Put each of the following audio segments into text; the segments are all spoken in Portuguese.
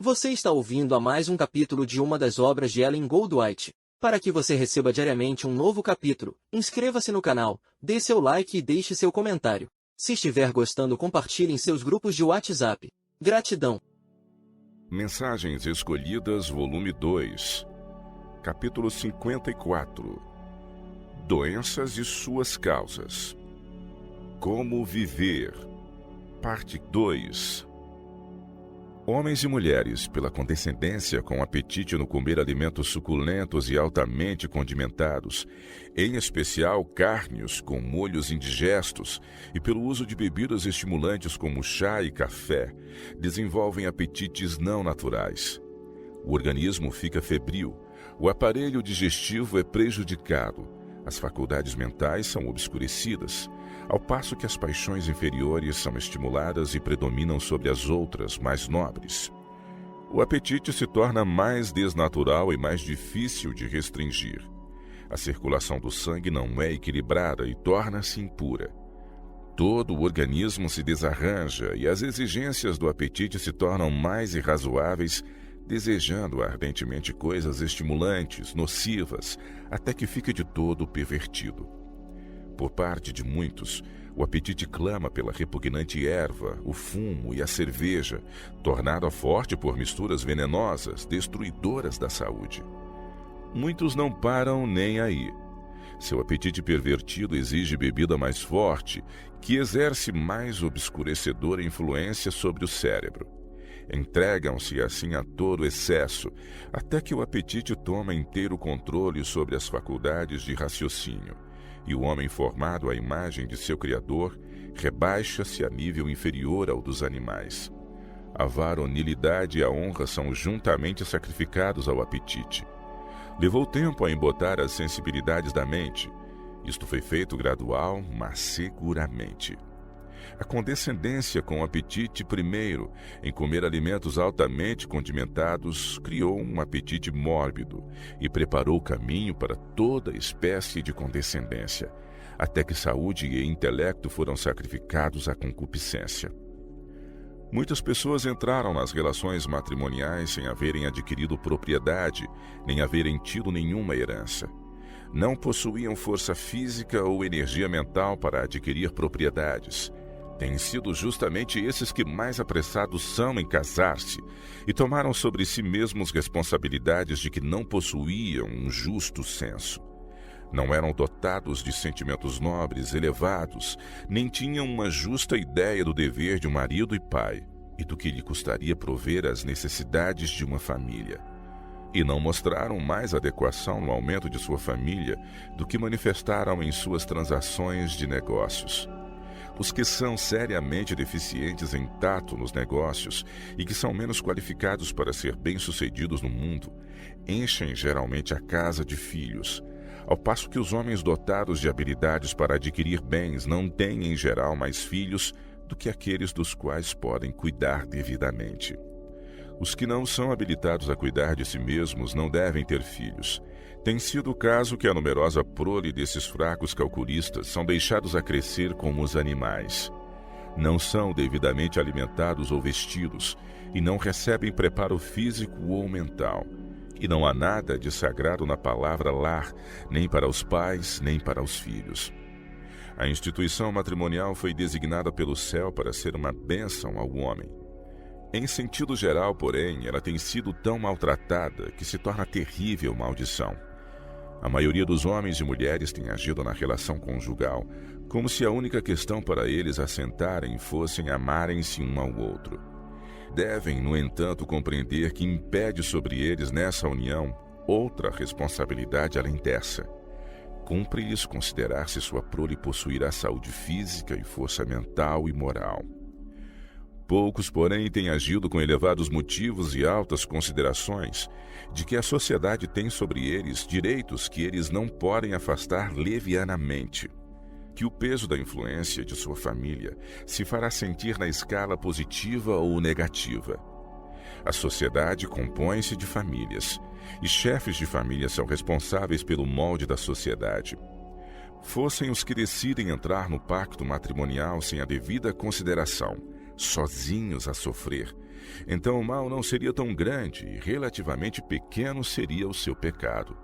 Você está ouvindo a mais um capítulo de uma das obras de Ellen Goldwhite. Para que você receba diariamente um novo capítulo, inscreva-se no canal, dê seu like e deixe seu comentário. Se estiver gostando, compartilhe em seus grupos de WhatsApp. Gratidão. Mensagens Escolhidas, volume 2, capítulo 54. Doenças e suas causas. Como viver. Parte 2. Homens e mulheres, pela condescendência com apetite no comer alimentos suculentos e altamente condimentados, em especial carnes com molhos indigestos, e pelo uso de bebidas estimulantes como chá e café, desenvolvem apetites não naturais. O organismo fica febril, o aparelho digestivo é prejudicado, as faculdades mentais são obscurecidas, ao passo que as paixões inferiores são estimuladas e predominam sobre as outras, mais nobres. O apetite se torna mais desnatural e mais difícil de restringir. A circulação do sangue não é equilibrada e torna-se impura. Todo o organismo se desarranja e as exigências do apetite se tornam mais irrazoáveis, desejando ardentemente coisas estimulantes, nocivas, até que fica de todo pervertido. Por parte de muitos, o apetite clama pela repugnante erva, o fumo e a cerveja, tornada forte por misturas venenosas, destruidoras da saúde. Muitos não param nem aí. Seu apetite pervertido exige bebida mais forte, que exerce mais obscurecedora influência sobre o cérebro. Entregam-se assim a todo excesso, até que o apetite toma inteiro controle sobre as faculdades de raciocínio, e o homem formado à imagem de seu Criador rebaixa-se a nível inferior ao dos animais. A varonilidade e a honra são juntamente sacrificados ao apetite. Levou tempo a embotar as sensibilidades da mente. Isto foi feito gradual, mas seguramente. A condescendência com o apetite primeiro, em comer alimentos altamente condimentados, criou um apetite mórbido e preparou o caminho para toda espécie de condescendência, até que saúde e intelecto foram sacrificados à concupiscência. Muitas pessoas entraram nas relações matrimoniais sem haverem adquirido propriedade, nem haverem tido nenhuma herança. Não possuíam força física ou energia mental para adquirir propriedades. Têm sido justamente esses que mais apressados são em casar-se e tomaram sobre si mesmos responsabilidades de que não possuíam um justo senso. Não eram dotados de sentimentos nobres, elevados, nem tinham uma justa ideia do dever de um marido e pai e do que lhe custaria prover as necessidades de uma família. E não mostraram mais adequação no aumento de sua família do que manifestaram em suas transações de negócios. Os que são seriamente deficientes em tato nos negócios e que são menos qualificados para ser bem-sucedidos no mundo, enchem geralmente a casa de filhos, ao passo que os homens dotados de habilidades para adquirir bens não têm, em geral, mais filhos do que aqueles dos quais podem cuidar devidamente. Os que não são habilitados a cuidar de si mesmos não devem ter filhos. Tem sido o caso que a numerosa prole desses fracos calculistas são deixados a crescer como os animais. Não são devidamente alimentados ou vestidos, e não recebem preparo físico ou mental. E não há nada de sagrado na palavra lar, nem para os pais, nem para os filhos. A instituição matrimonial foi designada pelo céu para ser uma bênção ao homem. Em sentido geral, porém, ela tem sido tão maltratada que se torna terrível maldição. A maioria dos homens e mulheres tem agido na relação conjugal, como se a única questão para eles assentarem fossem amarem-se um ao outro. Devem, no entanto, compreender que impede sobre eles nessa união outra responsabilidade além dessa. Cumpre-lhes considerar se sua prole possuirá saúde física e força mental e moral. Poucos, porém, têm agido com elevados motivos e altas considerações de que a sociedade tem sobre eles direitos que eles não podem afastar levianamente, que o peso da influência de sua família se fará sentir na escala positiva ou negativa. A sociedade compõe-se de famílias, e chefes de família são responsáveis pelo molde da sociedade. Fossem os que decidem entrar no pacto matrimonial sem a devida consideração, sozinhos a sofrer, Então o mal não seria tão grande e relativamente pequeno seria o seu pecado.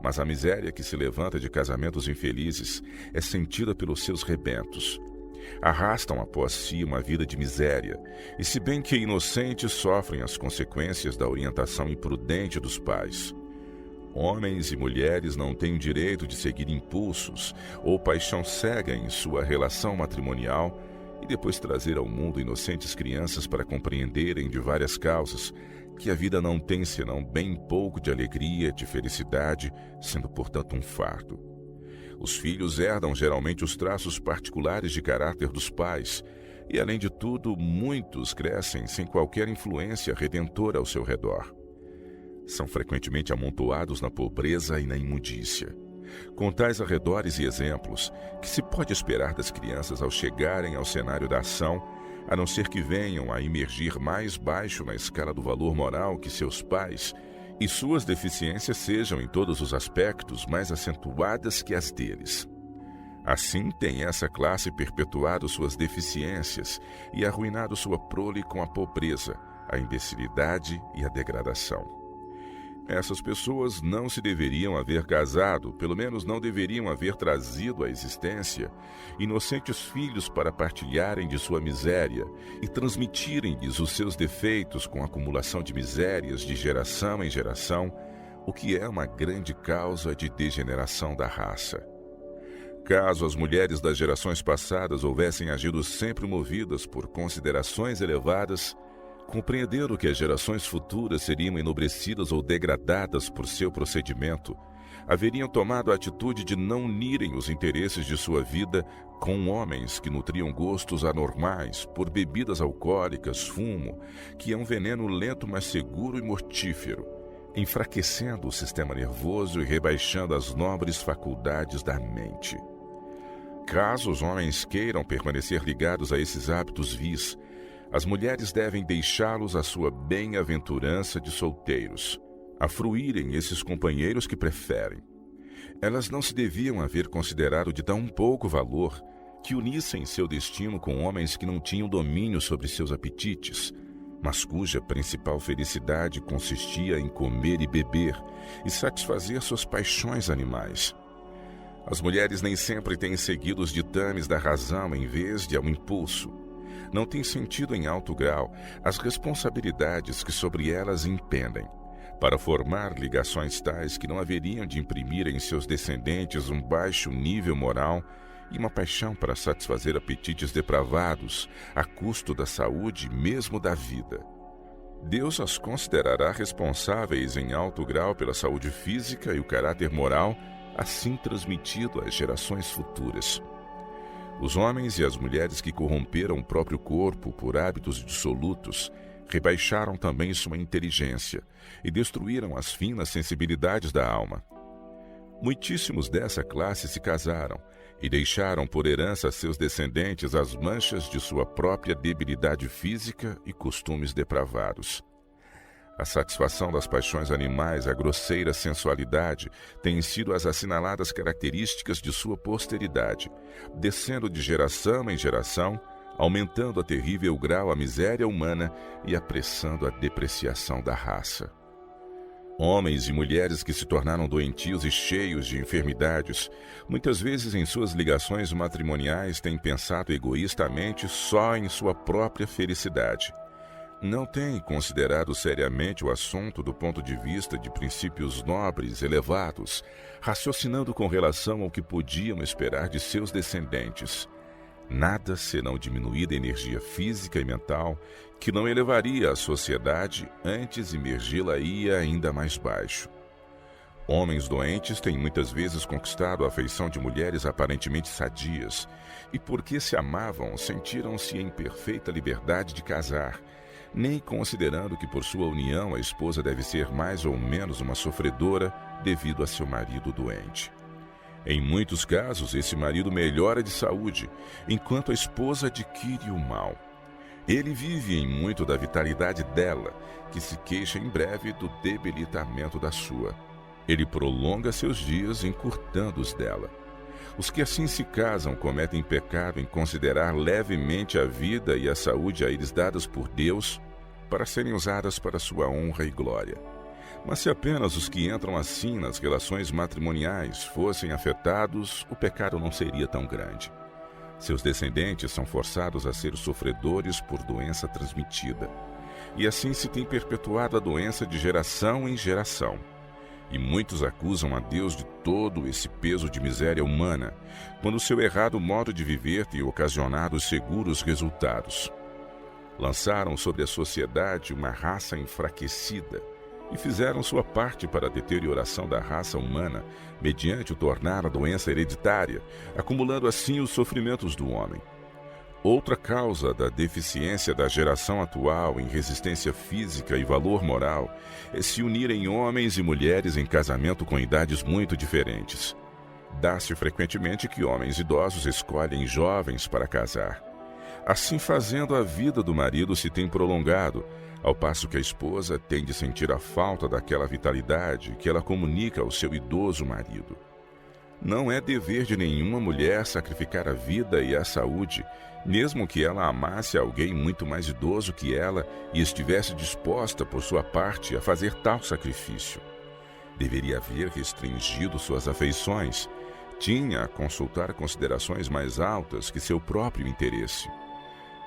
Mas a miséria que se levanta de casamentos infelizes é sentida pelos seus rebentos. Arrastam após si uma vida de miséria, e se bem que inocentes sofrem as consequências da orientação imprudente dos pais. Homens e mulheres não têm o direito de seguir impulsos ou paixão cega em sua relação matrimonial e depois trazer ao mundo inocentes crianças para compreenderem de várias causas que a vida não tem senão bem pouco de alegria, de felicidade, sendo portanto um fardo. Os filhos herdam geralmente os traços particulares de caráter dos pais e, além de tudo, muitos crescem sem qualquer influência redentora ao seu redor. São frequentemente amontoados na pobreza e na imundícia. Com tais arredores e exemplos, que se pode esperar das crianças ao chegarem ao cenário da ação, a não ser que venham a emergir mais baixo na escala do valor moral que seus pais, e suas deficiências sejam em todos os aspectos mais acentuadas que as deles. Assim tem essa classe perpetuado suas deficiências e arruinado sua prole com a pobreza, a imbecilidade e a degradação. Essas pessoas não se deveriam haver casado, pelo menos não deveriam haver trazido à existência inocentes filhos para partilharem de sua miséria e transmitirem-lhes os seus defeitos com acumulação de misérias de geração em geração, o que é uma grande causa de degeneração da raça. Caso as mulheres das gerações passadas houvessem agido sempre movidas por considerações elevadas, compreendendo que as gerações futuras seriam enobrecidas ou degradadas por seu procedimento, haveriam tomado a atitude de não unirem os interesses de sua vida com homens que nutriam gostos anormais por bebidas alcoólicas, fumo, que é um veneno lento, mas seguro e mortífero, enfraquecendo o sistema nervoso e rebaixando as nobres faculdades da mente. Caso os homens queiram permanecer ligados a esses hábitos vis, as mulheres devem deixá-los à sua bem-aventurança de solteiros, a fruírem esses companheiros que preferem. Elas não se deviam haver considerado de tão pouco valor que unissem seu destino com homens que não tinham domínio sobre seus apetites, mas cuja principal felicidade consistia em comer e beber e satisfazer suas paixões animais. As mulheres nem sempre têm seguido os ditames da razão em vez de ao impulso. Não têm sentido em alto grau as responsabilidades que sobre elas impendem, para formar ligações tais que não haveriam de imprimir em seus descendentes um baixo nível moral e uma paixão para satisfazer apetites depravados, a custo da saúde e mesmo da vida. Deus as considerará responsáveis em alto grau pela saúde física e o caráter moral, assim transmitido às gerações futuras. Os homens e as mulheres que corromperam o próprio corpo por hábitos dissolutos rebaixaram também sua inteligência e destruíram as finas sensibilidades da alma. Muitíssimos dessa classe se casaram e deixaram por herança a seus descendentes as manchas de sua própria debilidade física e costumes depravados. A satisfação das paixões animais, a grosseira sensualidade, têm sido as assinaladas características de sua posteridade, descendo de geração em geração, aumentando a terrível grau a miséria humana e apressando a depreciação da raça. Homens e mulheres que se tornaram doentios e cheios de enfermidades, muitas vezes em suas ligações matrimoniais têm pensado egoístamente só em sua própria felicidade. Não têm considerado seriamente o assunto do ponto de vista de princípios nobres, elevados, raciocinando com relação ao que podiam esperar de seus descendentes. Nada senão diminuída energia física e mental, que não elevaria a sociedade, antes imergi-la-ia ainda mais baixo. Homens doentes têm muitas vezes conquistado a afeição de mulheres aparentemente sadias, e porque se amavam, sentiram-se em perfeita liberdade de casar, nem considerando que por sua união a esposa deve ser mais ou menos uma sofredora devido a seu marido doente. Em muitos casos, esse marido melhora de saúde, enquanto a esposa adquire o mal. Ele vive em muito da vitalidade dela, que se queixa em breve do debilitamento da sua. Ele prolonga seus dias encurtando os dela. Os que assim se casam cometem pecado em considerar levemente a vida e a saúde a eles dadas por Deus, para serem usadas para sua honra e glória. Mas se apenas os que entram assim nas relações matrimoniais fossem afetados, o pecado não seria tão grande. Seus descendentes são forçados a ser sofredores por doença transmitida. E assim se tem perpetuado a doença de geração em geração. E muitos acusam a Deus de todo esse peso de miséria humana, quando seu errado modo de viver tem ocasionado seguros resultados. Lançaram sobre a sociedade uma raça enfraquecida e fizeram sua parte para a deterioração da raça humana mediante o tornar a doença hereditária, acumulando assim os sofrimentos do homem. Outra causa da deficiência da geração atual em resistência física e valor moral é se unirem homens e mulheres em casamento com idades muito diferentes. Dá-se frequentemente que homens idosos escolhem jovens para casar. Assim fazendo, a vida do marido se tem prolongado, ao passo que a esposa tem de sentir a falta daquela vitalidade que ela comunica ao seu idoso marido. Não é dever de nenhuma mulher sacrificar a vida e a saúde, mesmo que ela amasse alguém muito mais idoso que ela e estivesse disposta, por sua parte, a fazer tal sacrifício. Deveria haver restringido suas afeições, tinha a consultar considerações mais altas que seu próprio interesse.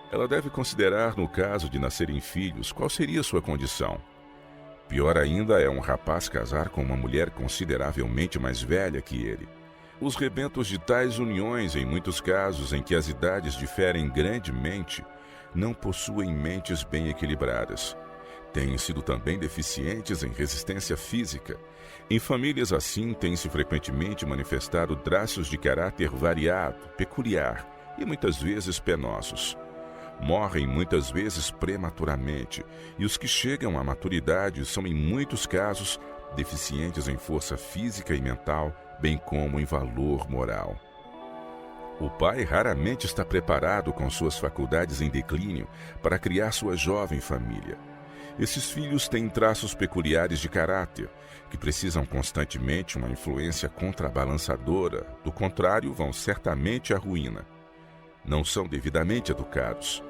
Ela deve considerar, no caso de nascerem filhos, qual seria sua condição. Pior ainda é um rapaz casar com uma mulher consideravelmente mais velha que ele. Os rebentos de tais uniões, em muitos casos em que as idades diferem grandemente, não possuem mentes bem equilibradas. Têm sido também deficientes em resistência física. Em famílias assim, têm-se frequentemente manifestado traços de caráter variado, peculiar e muitas vezes penosos. Morrem muitas vezes prematuramente, e os que chegam à maturidade são, em muitos casos, deficientes em força física e mental, bem como em valor moral. O pai raramente está preparado com suas faculdades em declínio para criar sua jovem família. Esses filhos têm traços peculiares de caráter, que precisam constantemente uma influência contrabalançadora, do contrário, vão certamente à ruína. Não são devidamente educados.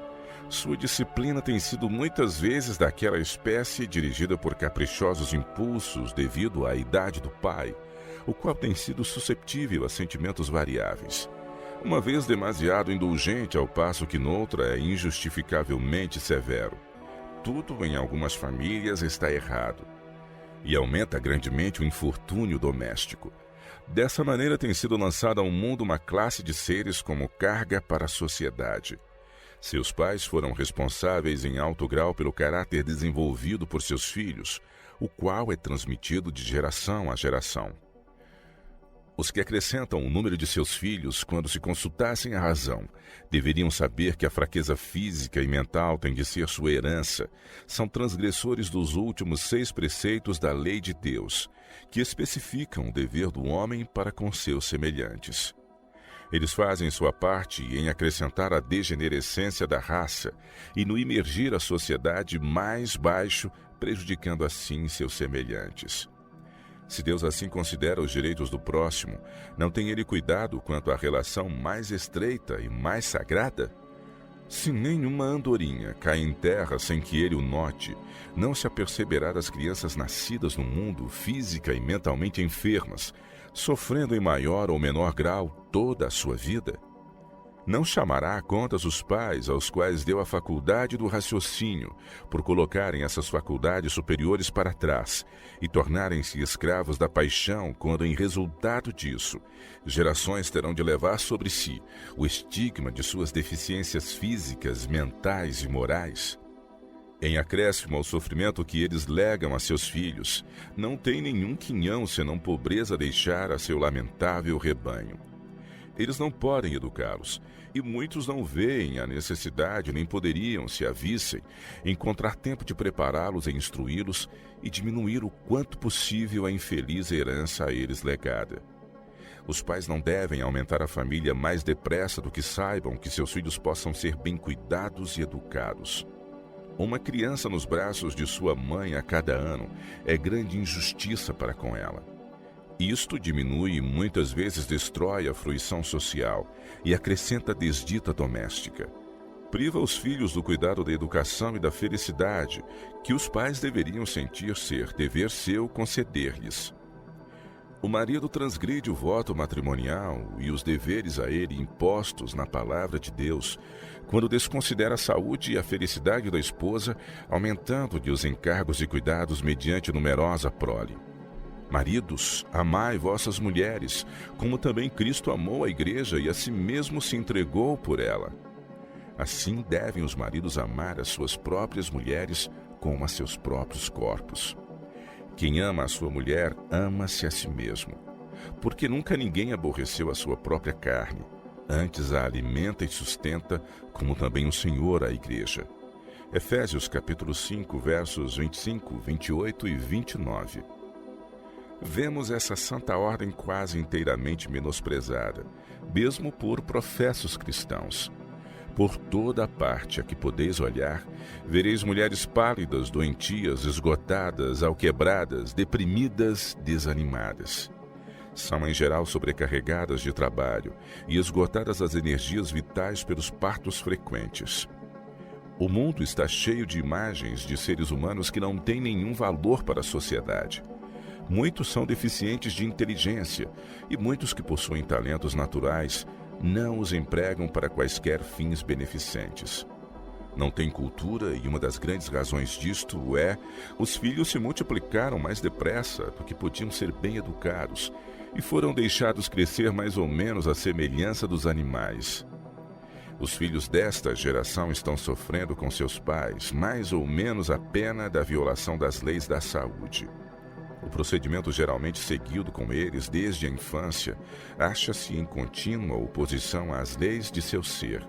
Sua disciplina tem sido muitas vezes daquela espécie dirigida por caprichosos impulsos devido à idade do pai, o qual tem sido susceptível a sentimentos variáveis. Uma vez demasiado indulgente, ao passo que noutra é injustificavelmente severo. Tudo em algumas famílias está errado. E aumenta grandemente o infortúnio doméstico. Dessa maneira tem sido lançada ao mundo uma classe de seres como carga para a sociedade. Seus pais foram responsáveis em alto grau pelo caráter desenvolvido por seus filhos, o qual é transmitido de geração a geração. Os que acrescentam o número de seus filhos, quando se consultassem a razão, deveriam saber que a fraqueza física e mental tem de ser sua herança. São transgressores dos últimos 6 preceitos da lei de Deus, que especificam o dever do homem para com seus semelhantes. Eles fazem sua parte em acrescentar a degenerescência da raça e no imergir a sociedade mais baixo, prejudicando assim seus semelhantes. Se Deus assim considera os direitos do próximo, não tem ele cuidado quanto à relação mais estreita e mais sagrada? Se nenhuma andorinha cai em terra sem que ele o note, não se aperceberá das crianças nascidas no mundo, física e mentalmente enfermas, sofrendo em maior ou menor grau toda a sua vida? Não chamará a contas os pais aos quais deu a faculdade do raciocínio, por colocarem essas faculdades superiores para trás e tornarem-se escravos da paixão, quando, em resultado disso, gerações terão de levar sobre si o estigma de suas deficiências físicas, mentais e morais? Em acréscimo ao sofrimento que eles legam a seus filhos, não tem nenhum quinhão senão pobreza a deixar a seu lamentável rebanho. Eles não podem educá-los, e muitos não veem a necessidade, nem poderiam, se a vissem, encontrar tempo de prepará-los e instruí-los e diminuir o quanto possível a infeliz herança a eles legada. Os pais não devem aumentar a família mais depressa do que saibam que seus filhos possam ser bem cuidados e educados. Uma criança nos braços de sua mãe a cada ano é grande injustiça para com ela. Isto diminui e muitas vezes destrói a fruição social e acrescenta a desdita doméstica. priva os filhos do cuidado da educação e da felicidade que os pais deveriam sentir ser dever seu conceder-lhes. O marido transgride o voto matrimonial e os deveres a ele impostos na palavra de Deus, quando desconsidera a saúde e a felicidade da esposa, aumentando-lhe os encargos e cuidados mediante numerosa prole. Maridos, amai vossas mulheres, como também Cristo amou a igreja e a si mesmo se entregou por ela. Assim devem os maridos amar as suas próprias mulheres como a seus próprios corpos. Quem ama a sua mulher, ama-se a si mesmo, porque nunca ninguém aborreceu a sua própria carne, antes a alimenta e sustenta, como também o Senhor a igreja. Efésios capítulo 5, versos 25, 28 e 29. Vemos essa santa ordem quase inteiramente menosprezada, mesmo por professos cristãos. Por toda a parte a que podeis olhar, vereis mulheres pálidas, doentias, esgotadas, alquebradas, deprimidas, desanimadas. São em geral sobrecarregadas de trabalho e esgotadas as energias vitais pelos partos frequentes. O mundo está cheio de imagens de seres humanos que não têm nenhum valor para a sociedade. Muitos são deficientes de inteligência e muitos que possuem talentos naturais não os empregam para quaisquer fins beneficentes. Não têm cultura e uma das grandes razões disto é: os filhos se multiplicaram mais depressa do que podiam ser bem educados e foram deixados crescer mais ou menos à semelhança dos animais. Os filhos desta geração estão sofrendo com seus pais mais ou menos a pena da violação das leis da saúde. O procedimento geralmente seguido com eles desde a infância acha-se em contínua oposição às leis de seu ser.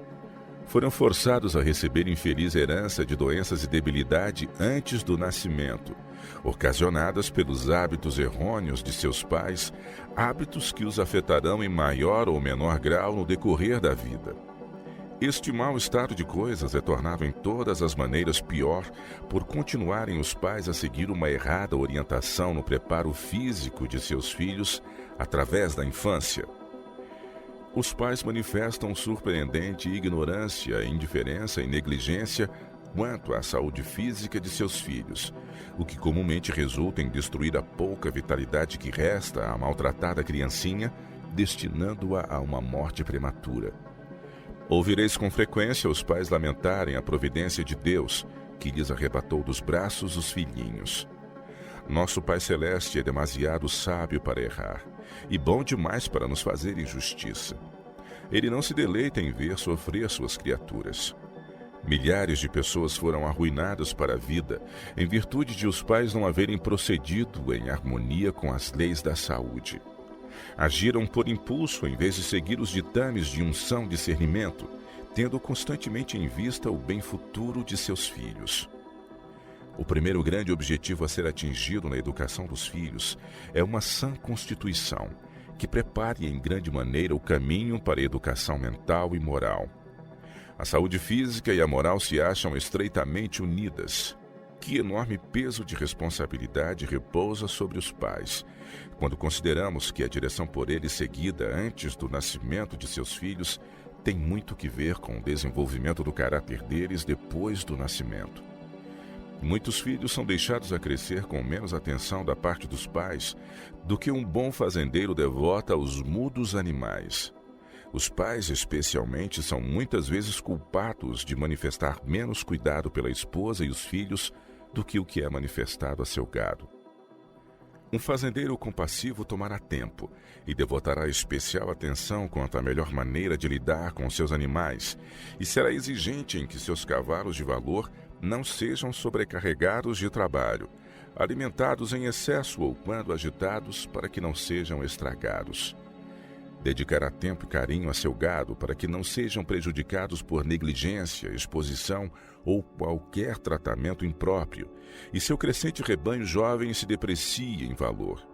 Foram forçados a receber infeliz herança de doenças e debilidade antes do nascimento, ocasionadas pelos hábitos errôneos de seus pais, hábitos que os afetarão em maior ou menor grau no decorrer da vida. Este mau estado de coisas é tornado em todas as maneiras pior por continuarem os pais a seguir uma errada orientação no preparo físico de seus filhos através da infância. Os pais manifestam surpreendente ignorância, indiferença e negligência quanto à saúde física de seus filhos, o que comumente resulta em destruir a pouca vitalidade que resta à maltratada criancinha, destinando-a a uma morte prematura. Ouvireis com frequência os pais lamentarem a providência de Deus, que lhes arrebatou dos braços os filhinhos. Nosso Pai Celeste é demasiado sábio para errar, e bom demais para nos fazer injustiça. Ele não se deleita em ver sofrer suas criaturas. Milhares de pessoas foram arruinadas para a vida, em virtude de os pais não haverem procedido em harmonia com as leis da saúde. Agiram por impulso em vez de seguir os ditames de um são discernimento, tendo constantemente em vista o bem futuro de seus filhos. O primeiro grande objetivo a ser atingido na educação dos filhos é uma sã constituição, que prepare em grande maneira o caminho para a educação mental e moral. A saúde física e a moral se acham estreitamente unidas. Que enorme peso de responsabilidade repousa sobre os pais, quando consideramos que a direção por eles seguida antes do nascimento de seus filhos tem muito que ver com o desenvolvimento do caráter deles depois do nascimento. Muitos filhos são deixados a crescer com menos atenção da parte dos pais do que um bom fazendeiro devota aos mudos animais. Os pais, especialmente, são muitas vezes culpados de manifestar menos cuidado pela esposa e os filhos do que o que é manifestado a seu gado. Um fazendeiro compassivo tomará tempo e devotará especial atenção quanto à melhor maneira de lidar com seus animais, e será exigente em que seus cavalos de valor não sejam sobrecarregados de trabalho, alimentados em excesso ou quando agitados para que não sejam estragados. Dedicará tempo e carinho a seu gado para que não sejam prejudicados por negligência, exposição ou qualquer tratamento impróprio, e seu crescente rebanho jovem se deprecie em valor.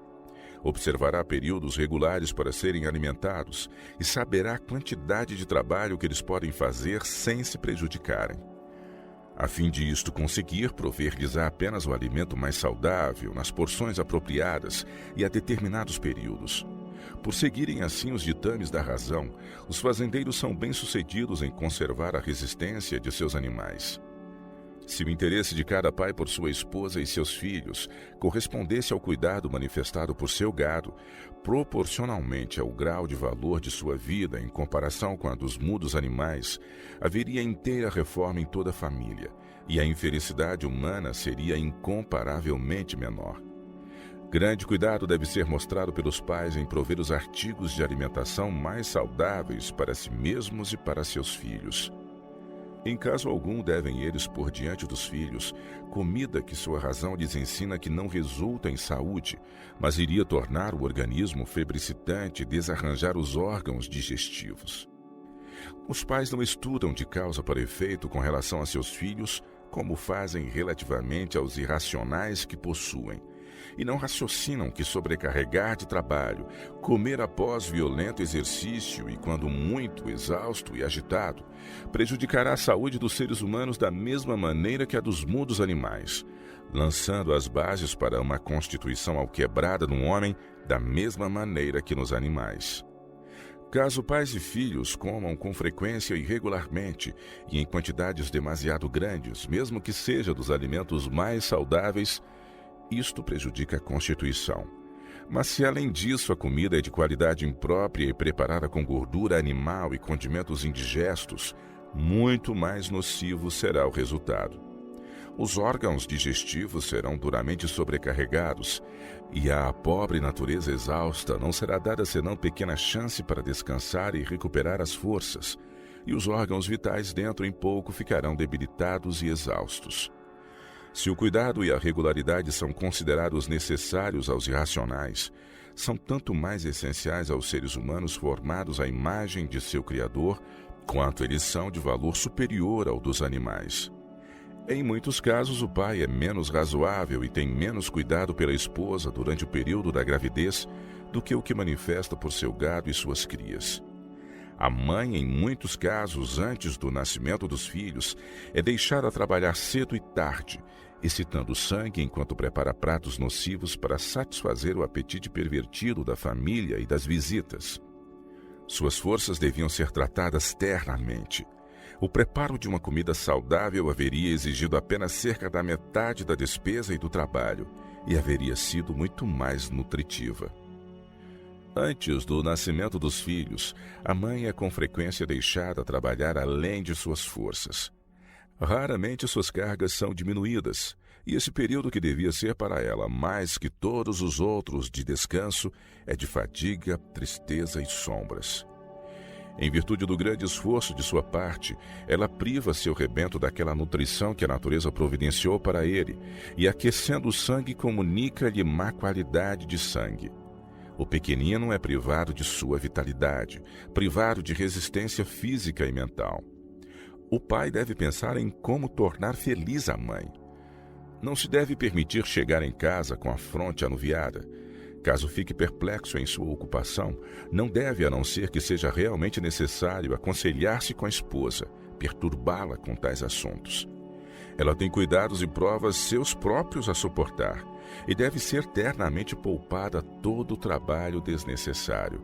Observará períodos regulares para serem alimentados e saberá a quantidade de trabalho que eles podem fazer sem se prejudicarem. A fim de isto conseguir, prover-lhes apenas o alimento mais saudável, nas porções apropriadas e a determinados períodos. Por seguirem assim os ditames da razão, os fazendeiros são bem-sucedidos em conservar a resistência de seus animais. Se o interesse de cada pai por sua esposa e seus filhos correspondesse ao cuidado manifestado por seu gado, proporcionalmente ao grau de valor de sua vida em comparação com a dos mudos animais, haveria inteira reforma em toda a família, e a infelicidade humana seria incomparavelmente menor. Grande cuidado deve ser mostrado pelos pais em prover os artigos de alimentação mais saudáveis para si mesmos e para seus filhos. Em caso algum, devem eles pôr diante dos filhos comida que sua razão lhes ensina que não resulta em saúde, mas iria tornar o organismo febricitante e desarranjar os órgãos digestivos. Os pais não estudam de causa para efeito com relação a seus filhos, como fazem relativamente aos irracionais que possuem, e não raciocinam que sobrecarregar de trabalho, comer após violento exercício e quando muito exausto e agitado, prejudicará a saúde dos seres humanos da mesma maneira que a dos mudos animais, lançando as bases para uma constituição alquebrada no homem da mesma maneira que nos animais. Caso pais e filhos comam com frequência e regularmente e em quantidades demasiado grandes, mesmo que seja dos alimentos mais saudáveis, isto prejudica a constituição. Mas se além disso a comida é de qualidade imprópria e preparada com gordura animal e condimentos indigestos, muito mais nocivo será o resultado. Os órgãos digestivos serão duramente sobrecarregados e à pobre natureza exausta não será dada senão pequena chance para descansar e recuperar as forças, e os órgãos vitais dentro em pouco ficarão debilitados e exaustos. Se o cuidado e a regularidade são considerados necessários aos irracionais, são tanto mais essenciais aos seres humanos formados à imagem de seu Criador, quanto eles são de valor superior ao dos animais. Em muitos casos, o pai é menos razoável e tem menos cuidado pela esposa durante o período da gravidez do que o que manifesta por seu gado e suas crias. A mãe, em muitos casos, antes do nascimento dos filhos, é deixada trabalhar cedo e tarde, excitando o sangue enquanto prepara pratos nocivos para satisfazer o apetite pervertido da família e das visitas. Suas forças deviam ser tratadas ternamente. O preparo de uma comida saudável haveria exigido apenas cerca da metade da despesa e do trabalho, e haveria sido muito mais nutritiva. Antes do nascimento dos filhos, a mãe é com frequência deixada trabalhar além de suas forças. Raramente suas cargas são diminuídas, e esse período que devia ser para ela mais que todos os outros de descanso é de fadiga, tristeza e sombras. Em virtude do grande esforço de sua parte, ela priva seu rebento daquela nutrição que a natureza providenciou para ele, e aquecendo o sangue comunica-lhe má qualidade de sangue. O pequenino é privado de sua vitalidade, privado de resistência física e mental. O pai deve pensar em como tornar feliz a mãe. Não se deve permitir chegar em casa com a fronte anuviada. Caso fique perplexo em sua ocupação, não deve, a não ser que seja realmente necessário, aconselhar-se com a esposa, perturbá-la com tais assuntos. Ela tem cuidados e provas seus próprios a suportar, e deve ser ternamente poupada todo o trabalho desnecessário.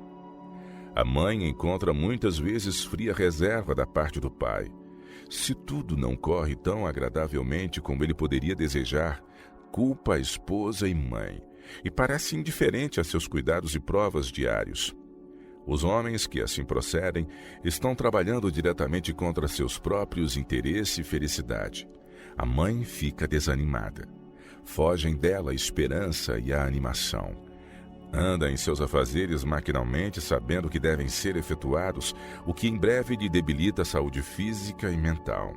A mãe encontra muitas vezes fria reserva da parte do pai. Se tudo não corre tão agradavelmente como ele poderia desejar, culpa a esposa e mãe, e parece indiferente a seus cuidados e provas diários. Os homens que assim procedem estão trabalhando diretamente contra seus próprios interesses e felicidade. A mãe fica desanimada. Fogem dela a esperança e a animação. Anda em seus afazeres maquinalmente, sabendo que devem ser efetuados, o que em breve lhe debilita a saúde física e mental.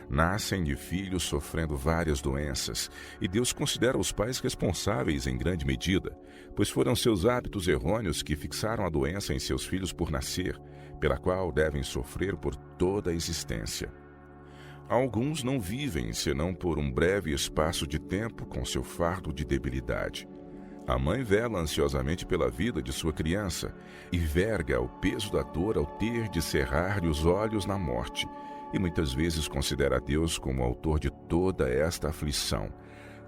Nascem de filhos sofrendo várias doenças, e Deus considera os pais responsáveis em grande medida, pois foram seus hábitos errôneos que fixaram a doença em seus filhos por nascer, pela qual devem sofrer por toda a existência. Alguns não vivem senão por um breve espaço de tempo com seu fardo de debilidade. A mãe vela ansiosamente pela vida de sua criança e verga o peso da dor ao ter de cerrar-lhe os olhos na morte, e muitas vezes considera a Deus como autor de toda esta aflição,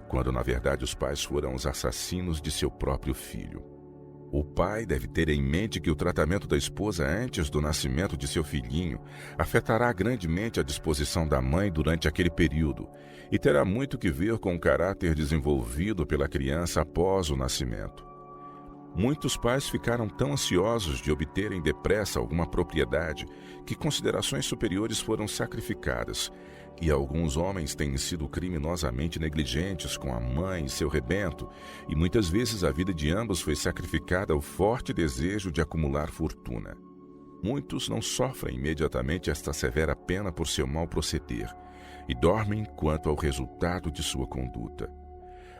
quando na verdade os pais foram os assassinos de seu próprio filho. O pai deve ter em mente que o tratamento da esposa antes do nascimento de seu filhinho afetará grandemente a disposição da mãe durante aquele período e terá muito que ver com o caráter desenvolvido pela criança após o nascimento. Muitos pais ficaram tão ansiosos de obterem depressa alguma propriedade que considerações superiores foram sacrificadas, e alguns homens têm sido criminosamente negligentes com a mãe e seu rebento, e muitas vezes a vida de ambos foi sacrificada ao forte desejo de acumular fortuna. Muitos não sofrem imediatamente esta severa pena por seu mau proceder, e dormem quanto ao resultado de sua conduta.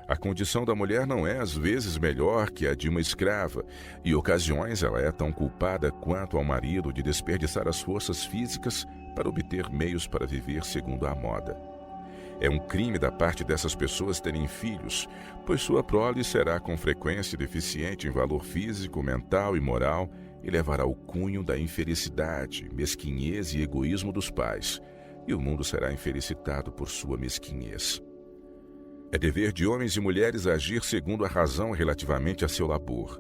A condição da mulher não é às vezes melhor que a de uma escrava, e ocasiões ela é tão culpada quanto ao marido de desperdiçar as forças físicas para obter meios para viver segundo a moda. É um crime da parte dessas pessoas terem filhos, pois sua prole será com frequência deficiente em valor físico, mental e moral e levará o cunho da infelicidade, mesquinhez e egoísmo dos pais, e o mundo será infelicitado por sua mesquinhez. É dever de homens e mulheres agir segundo a razão relativamente a seu labor.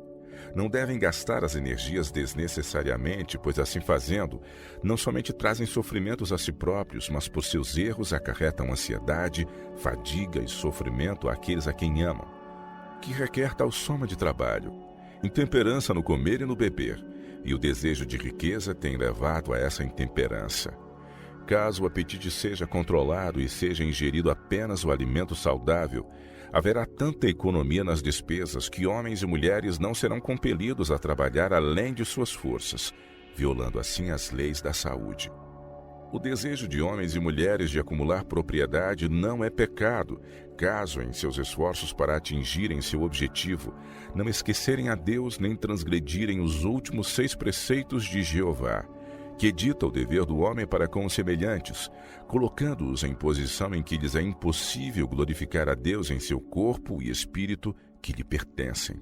Não devem gastar as energias desnecessariamente, pois assim fazendo, não somente trazem sofrimentos a si próprios, mas por seus erros acarretam ansiedade, fadiga e sofrimento àqueles a quem amam, que requer tal soma de trabalho, intemperança no comer e no beber, e o desejo de riqueza tem levado a essa intemperança. Caso o apetite seja controlado e seja ingerido apenas o alimento saudável, haverá tanta economia nas despesas que homens e mulheres não serão compelidos a trabalhar além de suas forças, violando assim as leis da saúde. O desejo de homens e mulheres de acumular propriedade não é pecado, caso em seus esforços para atingirem seu objetivo não esquecerem a Deus nem transgredirem os últimos 6 preceitos de Jeová, que dita o dever do homem para com os semelhantes, colocando-os em posição em que lhes é impossível glorificar a Deus em seu corpo e espírito que lhe pertencem.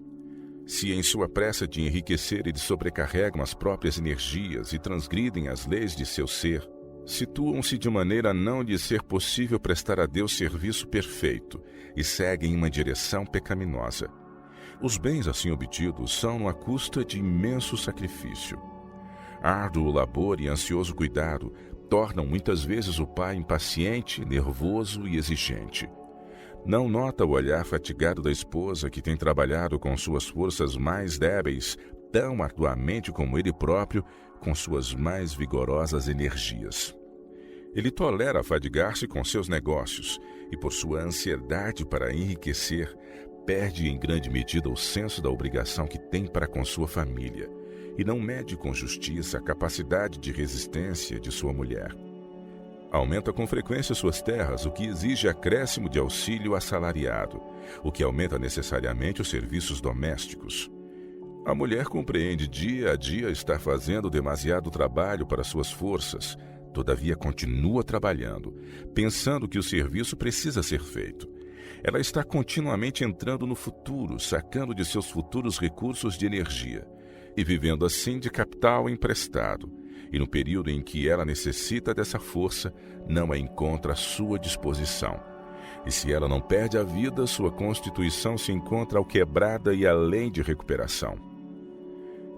Se em sua pressa de enriquecer eles sobrecarregam as próprias energias e transgridem as leis de seu ser, situam-se de maneira a não lhes ser possível prestar a Deus serviço perfeito e seguem uma direção pecaminosa. Os bens assim obtidos são à custa de imenso sacrifício. Árduo labor e ansioso cuidado tornam muitas vezes o pai impaciente, nervoso e exigente. Não nota o olhar fatigado da esposa que tem trabalhado com suas forças mais débeis tão arduamente como ele próprio, com suas mais vigorosas energias. Ele tolera fadigar-se com seus negócios e, por sua ansiedade para enriquecer, perde em grande medida o senso da obrigação que tem para com sua família, e não mede com justiça a capacidade de resistência de sua mulher. Aumenta com frequência suas terras, o que exige acréscimo de auxílio assalariado, o que aumenta necessariamente os serviços domésticos. A mulher compreende dia a dia estar fazendo demasiado trabalho para suas forças, todavia continua trabalhando, pensando que o serviço precisa ser feito. Ela está continuamente entrando no futuro, sacando de seus futuros recursos de energia, e vivendo assim de capital emprestado, e no período em que ela necessita dessa força, não a encontra à sua disposição. E se ela não perde a vida, sua constituição se encontra alquebrada e além de recuperação.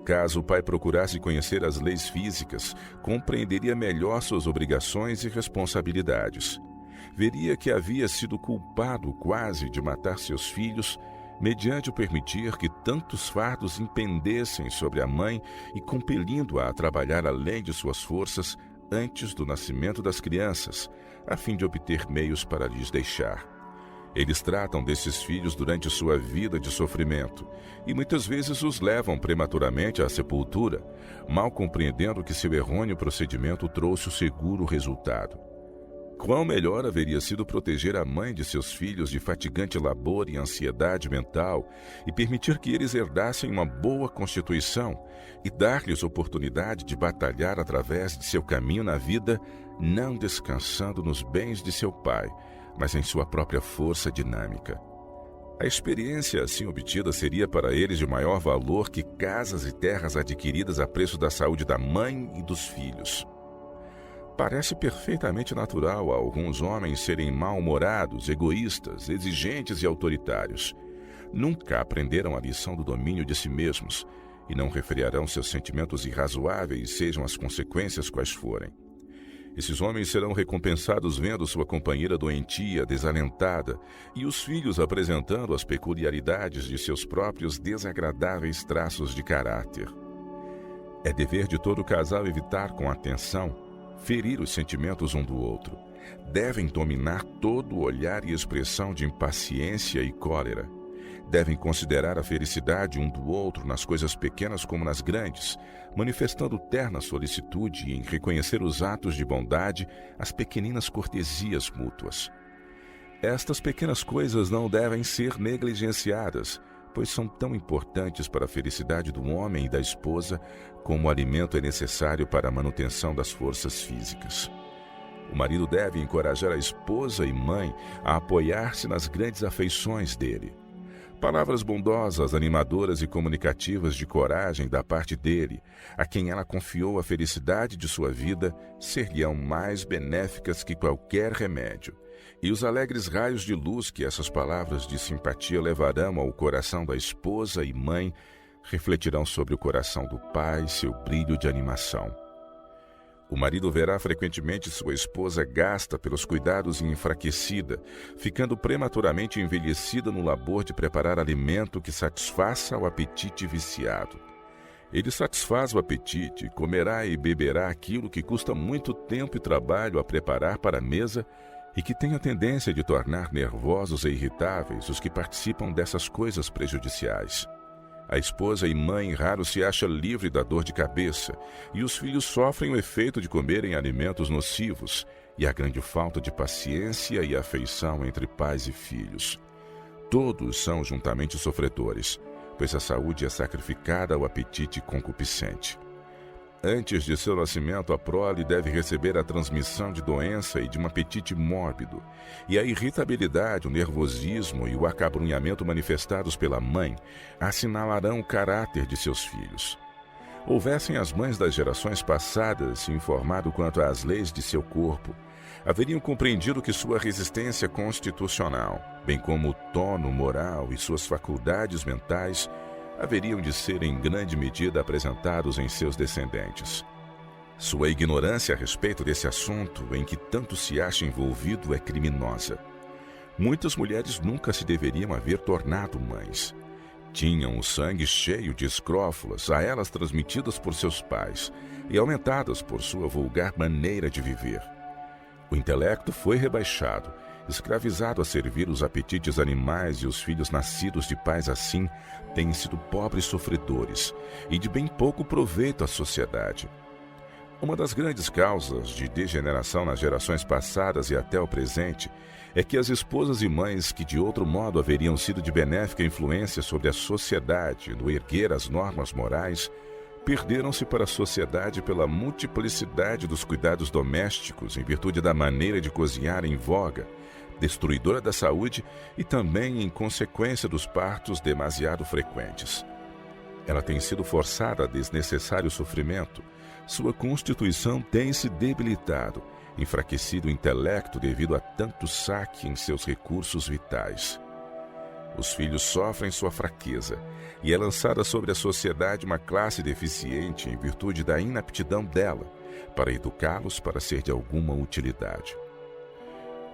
Caso o pai procurasse conhecer as leis físicas, compreenderia melhor suas obrigações e responsabilidades. Veria que havia sido culpado quase de matar seus filhos, mediante o permitir que tantos fardos impendessem sobre a mãe e compelindo-a a trabalhar além de suas forças antes do nascimento das crianças, a fim de obter meios para lhes deixar. Eles tratam desses filhos durante sua vida de sofrimento e muitas vezes os levam prematuramente à sepultura, mal compreendendo que seu errôneo procedimento trouxe o seguro resultado. Quão melhor haveria sido proteger a mãe de seus filhos de fatigante labor e ansiedade mental e permitir que eles herdassem uma boa constituição e dar-lhes oportunidade de batalhar através de seu caminho na vida, não descansando nos bens de seu pai, mas em sua própria força dinâmica. A experiência assim obtida seria para eles de maior valor que casas e terras adquiridas a preço da saúde da mãe e dos filhos. Parece perfeitamente natural a alguns homens serem mal-humorados, egoístas, exigentes e autoritários. nunca aprenderam a lição do domínio de si mesmos e não refrearão seus sentimentos irrazoáveis, sejam as consequências quais forem. Esses homens serão recompensados vendo sua companheira doentia, desalentada, e os filhos apresentando as peculiaridades de seus próprios desagradáveis traços de caráter. É dever de todo casal evitar com atenção ferir os sentimentos um do outro. Devem dominar todo o olhar e expressão de impaciência e cólera. Devem considerar a felicidade um do outro nas coisas pequenas como nas grandes, manifestando terna solicitude em reconhecer os atos de bondade, as pequeninas cortesias mútuas. Estas pequenas coisas não devem ser negligenciadas, pois são tão importantes para a felicidade do homem e da esposa como o alimento é necessário para a manutenção das forças físicas. O marido deve encorajar a esposa e mãe a apoiar-se nas grandes afeições dele. Palavras bondosas, animadoras e comunicativas de coragem da parte dele, a quem ela confiou a felicidade de sua vida, ser-lhe-ão mais benéficas que qualquer remédio. E os alegres raios de luz que essas palavras de simpatia levarão ao coração da esposa e mãe, refletirão sobre o coração do pai seu brilho de animação. O marido verá frequentemente sua esposa gasta pelos cuidados e enfraquecida, ficando prematuramente envelhecida no labor de preparar alimento que satisfaça o apetite viciado. Ele satisfaz o apetite, comerá e beberá aquilo que custa muito tempo e trabalho a preparar para a mesa e que tem a tendência de tornar nervosos e irritáveis os que participam dessas coisas prejudiciais. A esposa e mãe raro se acha livre da dor de cabeça, e os filhos sofrem o efeito de comerem alimentos nocivos, e a grande falta de paciência e afeição entre pais e filhos. Todos são juntamente sofredores, pois a saúde é sacrificada ao apetite concupiscente. Antes de seu nascimento, a prole deve receber a transmissão de doença e de um apetite mórbido, e a irritabilidade, o nervosismo e o acabrunhamento manifestados pela mãe assinalarão o caráter de seus filhos. Houvessem as mães das gerações passadas se informado quanto às leis de seu corpo, haveriam compreendido que sua resistência constitucional, bem como o tono moral e suas faculdades mentais, haveriam de ser em grande medida apresentados em seus descendentes. Sua ignorância a respeito desse assunto, em que tanto se acha envolvido, é criminosa. Muitas mulheres nunca se deveriam haver tornado mães. Tinham o sangue cheio de escrófulas, a elas transmitidas por seus pais e aumentadas por sua vulgar maneira de viver. O intelecto foi rebaixado, escravizado a servir os apetites animais, e os filhos nascidos de pais assim têm sido pobres sofredores e de bem pouco proveito à sociedade. Uma das grandes causas de degeneração nas gerações passadas e até o presente é que as esposas e mães que de outro modo haveriam sido de benéfica influência sobre a sociedade no erguer as normas morais, perderam-se para a sociedade pela multiplicidade dos cuidados domésticos em virtude da maneira de cozinhar em voga, destruidora da saúde, e também em consequência dos partos demasiado frequentes. Ela tem sido forçada a desnecessário sofrimento, sua constituição tem se debilitado, enfraquecido o intelecto devido a tanto saque em seus recursos vitais. Os filhos sofrem sua fraqueza, e é lançada sobre a sociedade uma classe deficiente em virtude da inaptidão dela, para educá-los para ser de alguma utilidade.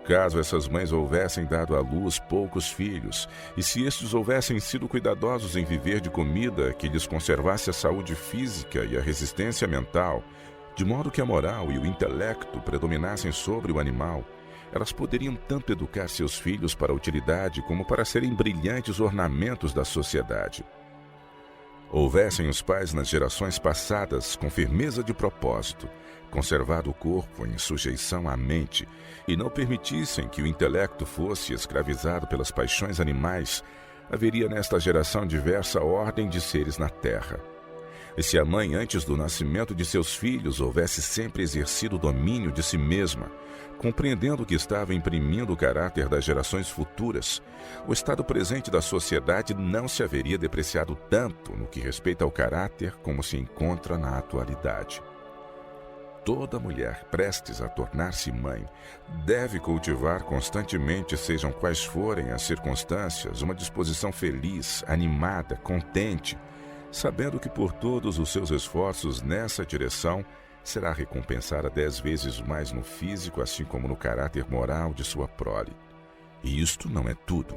Caso essas mães houvessem dado à luz poucos filhos, e se estes houvessem sido cuidadosos em viver de comida que lhes conservasse a saúde física e a resistência mental, de modo que a moral e o intelecto predominassem sobre o animal, elas poderiam tanto educar seus filhos para a utilidade como para serem brilhantes ornamentos da sociedade. Houvessem os pais nas gerações passadas com firmeza de propósito, conservado o corpo em sujeição à mente, e não permitissem que o intelecto fosse escravizado pelas paixões animais, haveria nesta geração diversa ordem de seres na terra. E se a mãe, antes do nascimento de seus filhos, houvesse sempre exercido o domínio de si mesma, compreendendo que estava imprimindo o caráter das gerações futuras, o estado presente da sociedade não se haveria depreciado tanto no que respeita ao caráter como se encontra na atualidade. toda mulher prestes a tornar-se mãe deve cultivar constantemente, sejam quais forem as circunstâncias, uma disposição feliz, animada, contente, sabendo que por todos os seus esforços nessa direção será recompensada 10 vezes mais no físico, assim como no caráter moral de sua prole. E isto não é tudo.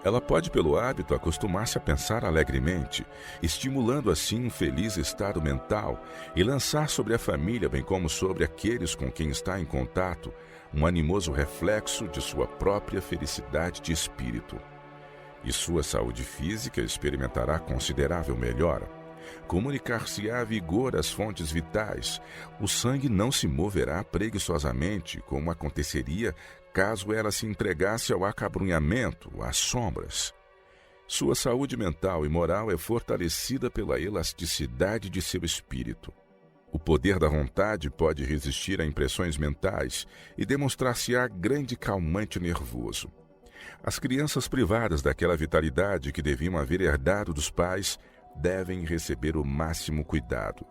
Ela pode, pelo hábito, acostumar-se a pensar alegremente, estimulando assim um feliz estado mental e lançar sobre a família, bem como sobre aqueles com quem está em contato, um animoso reflexo de sua própria felicidade de espírito. E sua saúde física experimentará considerável melhora. Comunicar-se-á vigor às fontes vitais. O sangue não se moverá preguiçosamente, como aconteceria caso ela se entregasse ao acabrunhamento, às sombras. Sua saúde mental e moral é fortalecida pela elasticidade de seu espírito. O poder da vontade pode resistir a impressões mentais e demonstrar-se-á grande calmante nervoso. As crianças privadas daquela vitalidade que deviam haver herdado dos pais devem receber o máximo cuidado.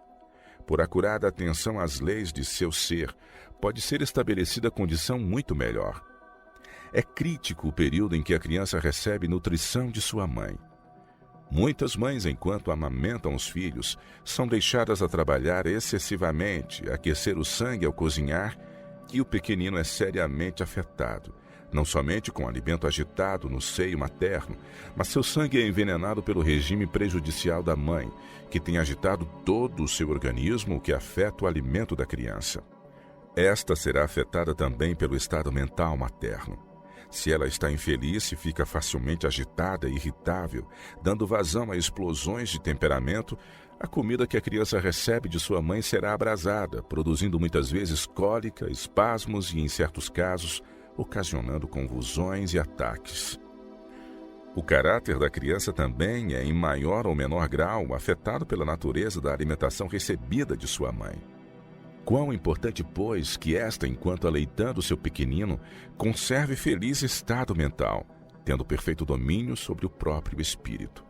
Por acurada atenção às leis de seu ser, pode ser estabelecida condição muito melhor. É crítico o período em que a criança recebe nutrição de sua mãe. Muitas mães, enquanto amamentam os filhos, são deixadas a trabalhar excessivamente, a aquecer o sangue ao cozinhar, e o pequenino é seriamente afetado, não somente com o alimento agitado no seio materno, mas seu sangue é envenenado pelo regime prejudicial da mãe, que tem agitado todo o seu organismo, o que afeta o alimento da criança. Esta será afetada também pelo estado mental materno. Se ela está infeliz, se fica facilmente agitada e irritável, dando vazão a explosões de temperamento, a comida que a criança recebe de sua mãe será abrasada, produzindo muitas vezes cólica, espasmos e, em certos casos, ocasionando convulsões e ataques. O caráter da criança também é, em maior ou menor grau, afetado pela natureza da alimentação recebida de sua mãe. Quão importante, pois, que esta, enquanto aleitando seu pequenino, conserve feliz estado mental, tendo perfeito domínio sobre o próprio espírito.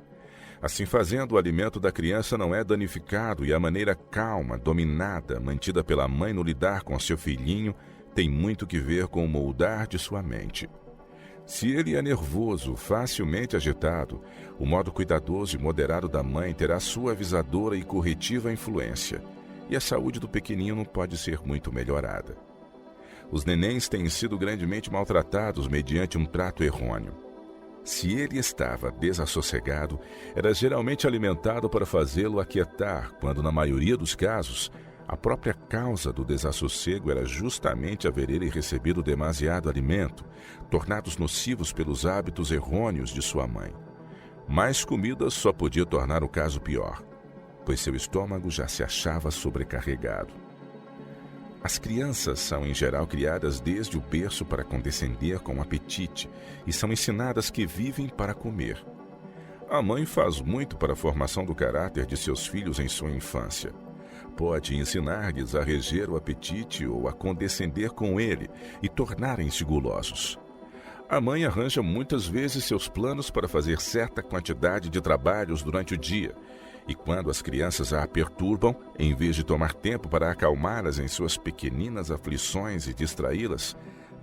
Assim fazendo, o alimento da criança não é danificado e a maneira calma, dominada, mantida pela mãe no lidar com seu filhinho, tem muito que ver com o moldar de sua mente. Se ele é nervoso, facilmente agitado, o modo cuidadoso e moderado da mãe terá suavizadora e corretiva influência, e a saúde do pequenino pode ser muito melhorada. Os nenéns têm sido grandemente maltratados mediante um trato errôneo. Se ele estava desassossegado, era geralmente alimentado para fazê-lo aquietar, quando, na maioria dos casos, a própria causa do desassossego era justamente haver ele recebido demasiado alimento, tornados nocivos pelos hábitos errôneos de sua mãe. Mais comida só podia tornar o caso pior, pois seu estômago já se achava sobrecarregado. As crianças são, em geral, criadas desde o berço para condescender com o apetite e são ensinadas que vivem para comer. A mãe faz muito para a formação do caráter de seus filhos em sua infância. Pode ensinar-lhes a reger o apetite ou a condescender com ele e tornarem-se gulosos. A mãe arranja muitas vezes seus planos para fazer certa quantidade de trabalhos durante o dia, e quando as crianças a perturbam, em vez de tomar tempo para acalmá-las em suas pequeninas aflições e distraí-las,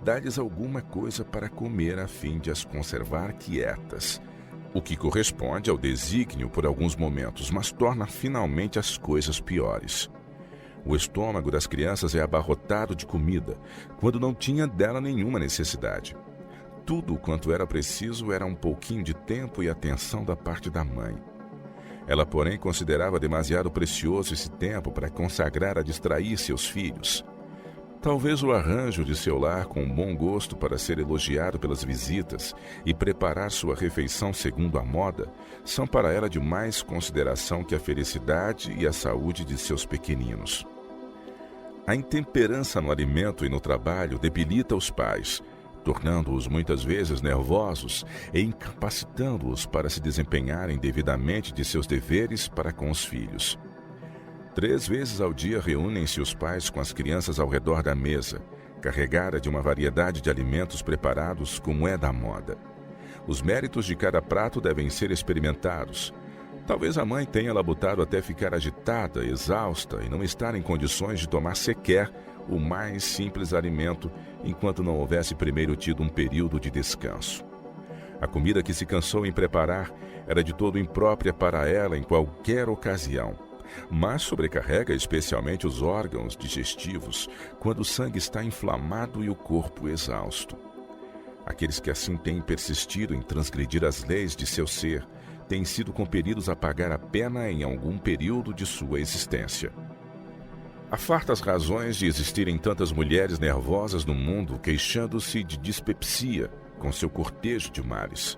dá-lhes alguma coisa para comer a fim de as conservar quietas, o que corresponde ao desígnio por alguns momentos, mas torna finalmente as coisas piores. O estômago das crianças é abarrotado de comida, quando não tinha dela nenhuma necessidade. Tudo quanto era preciso era um pouquinho de tempo e atenção da parte da mãe. Ela, porém, considerava demasiado precioso esse tempo para consagrar a distrair seus filhos. Talvez o arranjo de seu lar com bom gosto para ser elogiado pelas visitas e preparar sua refeição segundo a moda são para ela de mais consideração que a felicidade e a saúde de seus pequeninos. A intemperança no alimento e no trabalho debilita os pais, tornando-os muitas vezes nervosos e incapacitando-os para se desempenharem devidamente de seus deveres para com os filhos. 3 vezes ao dia reúnem-se os pais com as crianças ao redor da mesa, carregada de uma variedade de alimentos preparados como é da moda. Os méritos de cada prato devem ser experimentados. Talvez a mãe tenha labutado até ficar agitada, exausta e não estar em condições de tomar sequer o mais simples alimento enquanto não houvesse primeiro tido um período de descanso. A comida que se cansou em preparar era de todo imprópria para ela em qualquer ocasião, mas sobrecarrega especialmente os órgãos digestivos quando o sangue está inflamado e o corpo exausto. Aqueles que assim têm persistido em transgredir as leis de seu ser têm sido compelidos a pagar a pena em algum período de sua existência. Há fartas razões de existirem tantas mulheres nervosas no mundo queixando-se de dispepsia com seu cortejo de males.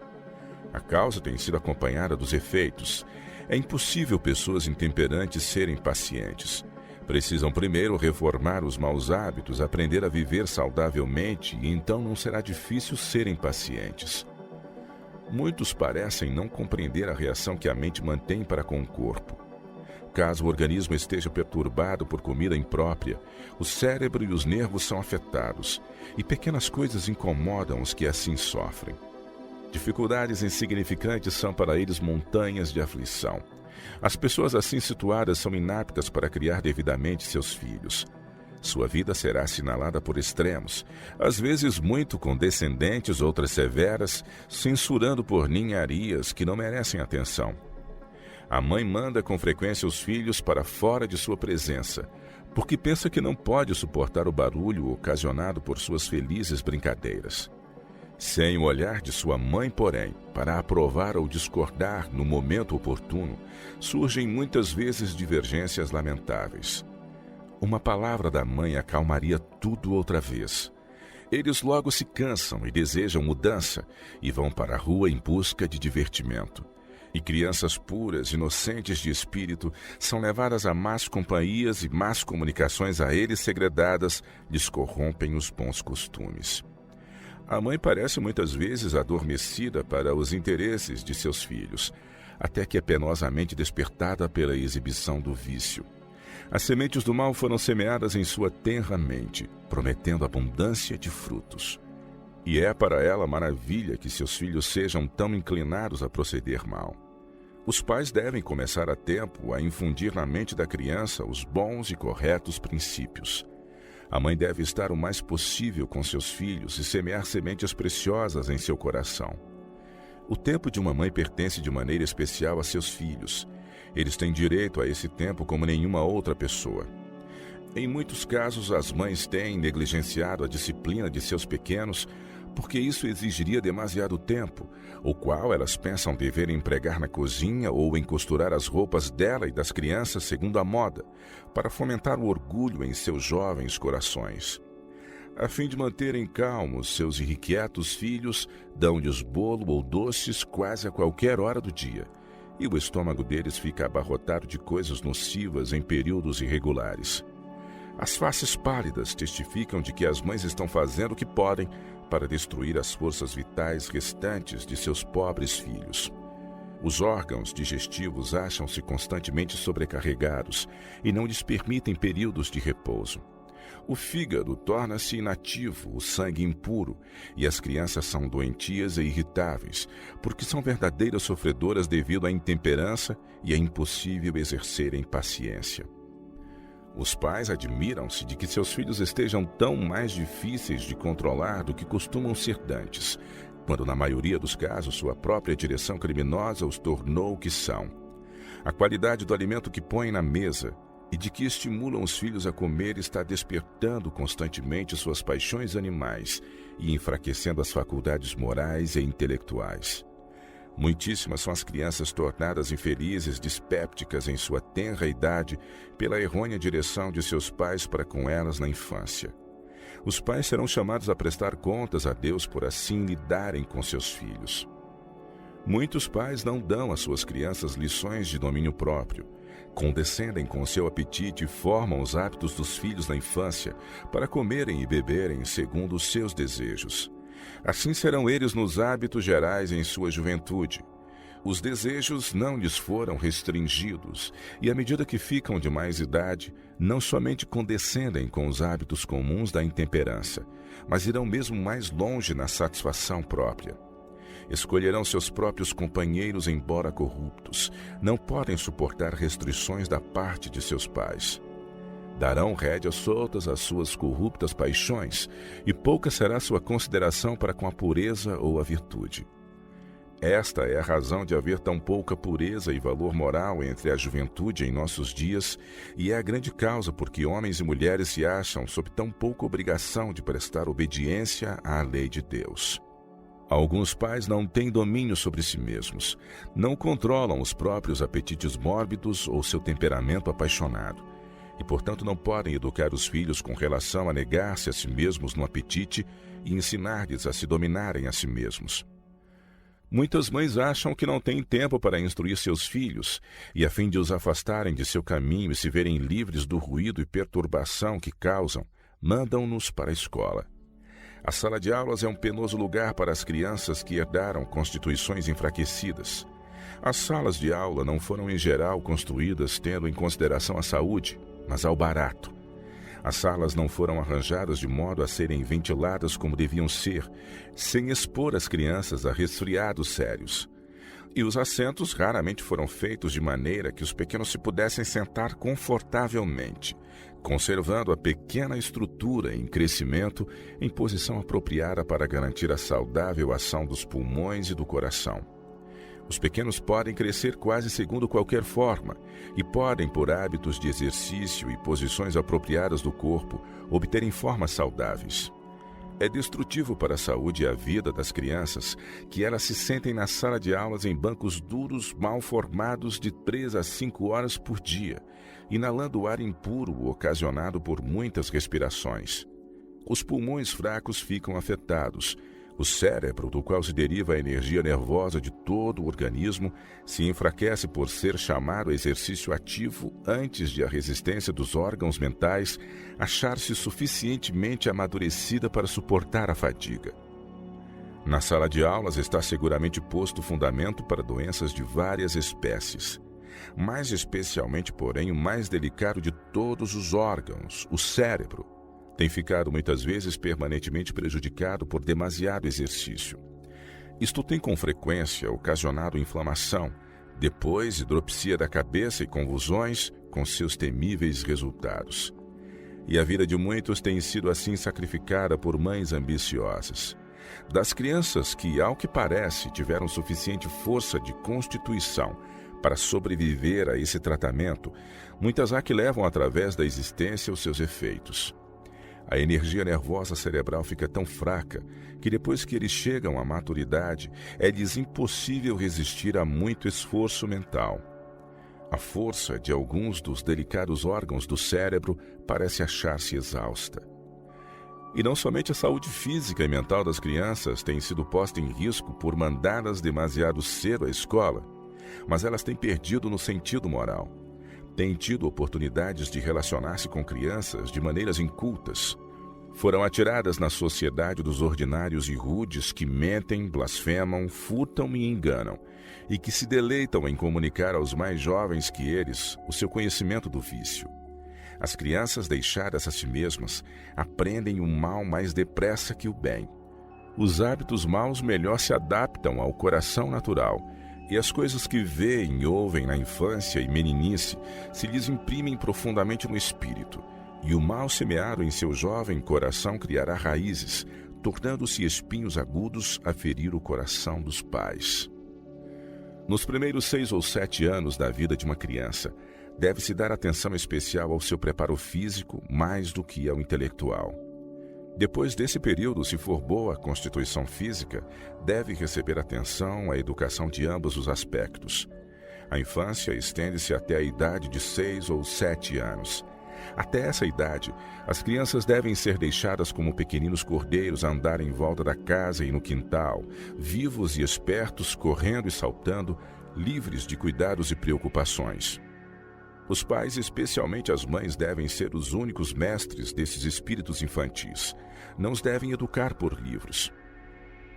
A causa tem sido acompanhada dos efeitos. É impossível pessoas intemperantes serem pacientes. Precisam primeiro reformar os maus hábitos, aprender a viver saudavelmente e então não será difícil serem pacientes. Muitos parecem não compreender a reação que a mente mantém para com o corpo. Caso o organismo esteja perturbado por comida imprópria, o cérebro e os nervos são afetados, e pequenas coisas incomodam os que assim sofrem. Dificuldades insignificantes são para eles montanhas de aflição. As pessoas assim situadas são inaptas para criar devidamente seus filhos. Sua vida será assinalada por extremos, às vezes muito condescendentes, outras severas, censurando por ninharias que não merecem atenção. A mãe manda com frequência os filhos para fora de sua presença, porque pensa que não pode suportar o barulho ocasionado por suas felizes brincadeiras. Sem o olhar de sua mãe, porém, para aprovar ou discordar no momento oportuno, surgem muitas vezes divergências lamentáveis. Uma palavra da mãe acalmaria tudo outra vez. Eles logo se cansam e desejam mudança e vão para a rua em busca de divertimento. E crianças puras, inocentes de espírito, são levadas a más companhias e más comunicações a eles segredadas, lhes corrompem os bons costumes. A mãe parece muitas vezes adormecida para os interesses de seus filhos, até que é penosamente despertada pela exibição do vício. As sementes do mal foram semeadas em sua tenra mente, prometendo abundância de frutos. E é para ela maravilha que seus filhos sejam tão inclinados a proceder mal. Os pais devem começar a tempo a infundir na mente da criança os bons e corretos princípios. A mãe deve estar o mais possível com seus filhos e semear sementes preciosas em seu coração. O tempo de uma mãe pertence de maneira especial a seus filhos. Eles têm direito a esse tempo como nenhuma outra pessoa. Em muitos casos, as mães têm negligenciado a disciplina de seus pequenos porque isso exigiria demasiado tempo, o qual elas pensam dever empregar na cozinha ou em costurar as roupas dela e das crianças segundo a moda, para fomentar o orgulho em seus jovens corações. A fim de manterem calmos seus irrequietos filhos, dão-lhes bolo ou doces quase a qualquer hora do dia, e o estômago deles fica abarrotado de coisas nocivas em períodos irregulares. As faces pálidas testificam de que as mães estão fazendo o que podem para destruir as forças vitais restantes de seus pobres filhos. Os órgãos digestivos acham-se constantemente sobrecarregados e não lhes permitem períodos de repouso. O fígado torna-se inativo, o sangue impuro, e as crianças são doentias e irritáveis, porque são verdadeiras sofredoras devido à intemperança e é impossível exercerem paciência. Os pais admiram-se de que seus filhos estejam tão mais difíceis de controlar do que costumam ser dantes, quando na maioria dos casos sua própria direção criminosa os tornou o que são. A qualidade do alimento que põem na mesa e de que estimulam os filhos a comer está despertando constantemente suas paixões animais e enfraquecendo as faculdades morais e intelectuais. Muitíssimas são as crianças tornadas infelizes, dispépticas em sua tenra idade pela errônea direção de seus pais para com elas na infância. Os pais serão chamados a prestar contas a Deus por assim lidarem com seus filhos. Muitos pais não dão às suas crianças lições de domínio próprio, condescendem com o seu apetite e formam os hábitos dos filhos na infância para comerem e beberem segundo os seus desejos. Assim serão eles nos hábitos gerais em sua juventude. Os desejos não lhes foram restringidos e, à medida que ficam de mais idade, não somente condescendem com os hábitos comuns da intemperança, mas irão mesmo mais longe na satisfação própria. Escolherão seus próprios companheiros, embora corruptos. Não podem suportar restrições da parte de seus pais. Darão rédeas soltas às suas corruptas paixões, e pouca será sua consideração para com a pureza ou a virtude. Esta é a razão de haver tão pouca pureza e valor moral entre a juventude em nossos dias, e é a grande causa por que homens e mulheres se acham sob tão pouca obrigação de prestar obediência à lei de Deus. Alguns pais não têm domínio sobre si mesmos, não controlam os próprios apetites mórbidos ou seu temperamento apaixonado, e portanto não podem educar os filhos com relação a negar-se a si mesmos no apetite e ensinar-lhes a se dominarem a si mesmos. Muitas mães acham que não têm tempo para instruir seus filhos, e a fim de os afastarem de seu caminho e se verem livres do ruído e perturbação que causam, mandam-nos para a escola. A sala de aulas é um penoso lugar para as crianças que herdaram constituições enfraquecidas. As salas de aula não foram em geral construídas tendo em consideração a saúde, mas ao barato. As salas não foram arranjadas de modo a serem ventiladas como deviam ser, sem expor as crianças a resfriados sérios. E os assentos raramente foram feitos de maneira que os pequenos se pudessem sentar confortavelmente, conservando a pequena estrutura em crescimento em posição apropriada para garantir a saudável ação dos pulmões e do coração. Os pequenos podem crescer quase segundo qualquer forma e podem, por hábitos de exercício e posições apropriadas do corpo, obterem formas saudáveis. É destrutivo para a saúde e a vida das crianças que elas se sentem na sala de aulas em bancos duros, mal formados de 3 a 5 horas por dia, inalando o ar impuro ocasionado por muitas respirações. Os pulmões fracos ficam afetados. O cérebro, do qual se deriva a energia nervosa de todo o organismo, se enfraquece por ser chamado a exercício ativo antes de a resistência dos órgãos mentais achar-se suficientemente amadurecida para suportar a fadiga. Na sala de aulas está seguramente posto o fundamento para doenças de várias espécies. Mais especialmente, porém, o mais delicado de todos os órgãos, o cérebro, tem ficado muitas vezes permanentemente prejudicado por demasiado exercício. Isto tem com frequência ocasionado inflamação, depois hidropsia da cabeça e convulsões, com seus temíveis resultados. E a vida de muitos tem sido assim sacrificada por mães ambiciosas. Das crianças que, ao que parece, tiveram suficiente força de constituição para sobreviver a esse tratamento, muitas há que levam através da existência os seus efeitos. A energia nervosa cerebral fica tão fraca que depois que eles chegam à maturidade, é-lhes impossível resistir a muito esforço mental. A força de alguns dos delicados órgãos do cérebro parece achar-se exausta. E não somente a saúde física e mental das crianças tem sido posta em risco por mandá-las demasiado cedo à escola, mas elas têm perdido no sentido moral. Têm tido oportunidades de relacionar-se com crianças de maneiras incultas. Foram atiradas na sociedade dos ordinários e rudes que mentem, blasfemam, furtam e enganam, e que se deleitam em comunicar aos mais jovens que eles o seu conhecimento do vício. As crianças deixadas a si mesmas aprendem o mal mais depressa que o bem. Os hábitos maus melhor se adaptam ao coração natural, e as coisas que veem e ouvem na infância e meninice se lhes imprimem profundamente no espírito, e o mal semeado em seu jovem coração criará raízes, tornando-se espinhos agudos a ferir o coração dos pais. Nos primeiros 6 ou 7 anos da vida de uma criança, deve-se dar atenção especial ao seu preparo físico mais do que ao intelectual. Depois desse período, se for boa a constituição física, deve receber atenção à educação de ambos os aspectos. A infância estende-se até a idade de 6 ou 7 anos. Até essa idade, as crianças devem ser deixadas como pequeninos cordeiros a andar em volta da casa e no quintal, vivos e espertos, correndo e saltando, livres de cuidados e preocupações. Os pais, especialmente as mães, devem ser os únicos mestres desses espíritos infantis. Não os devem educar por livros.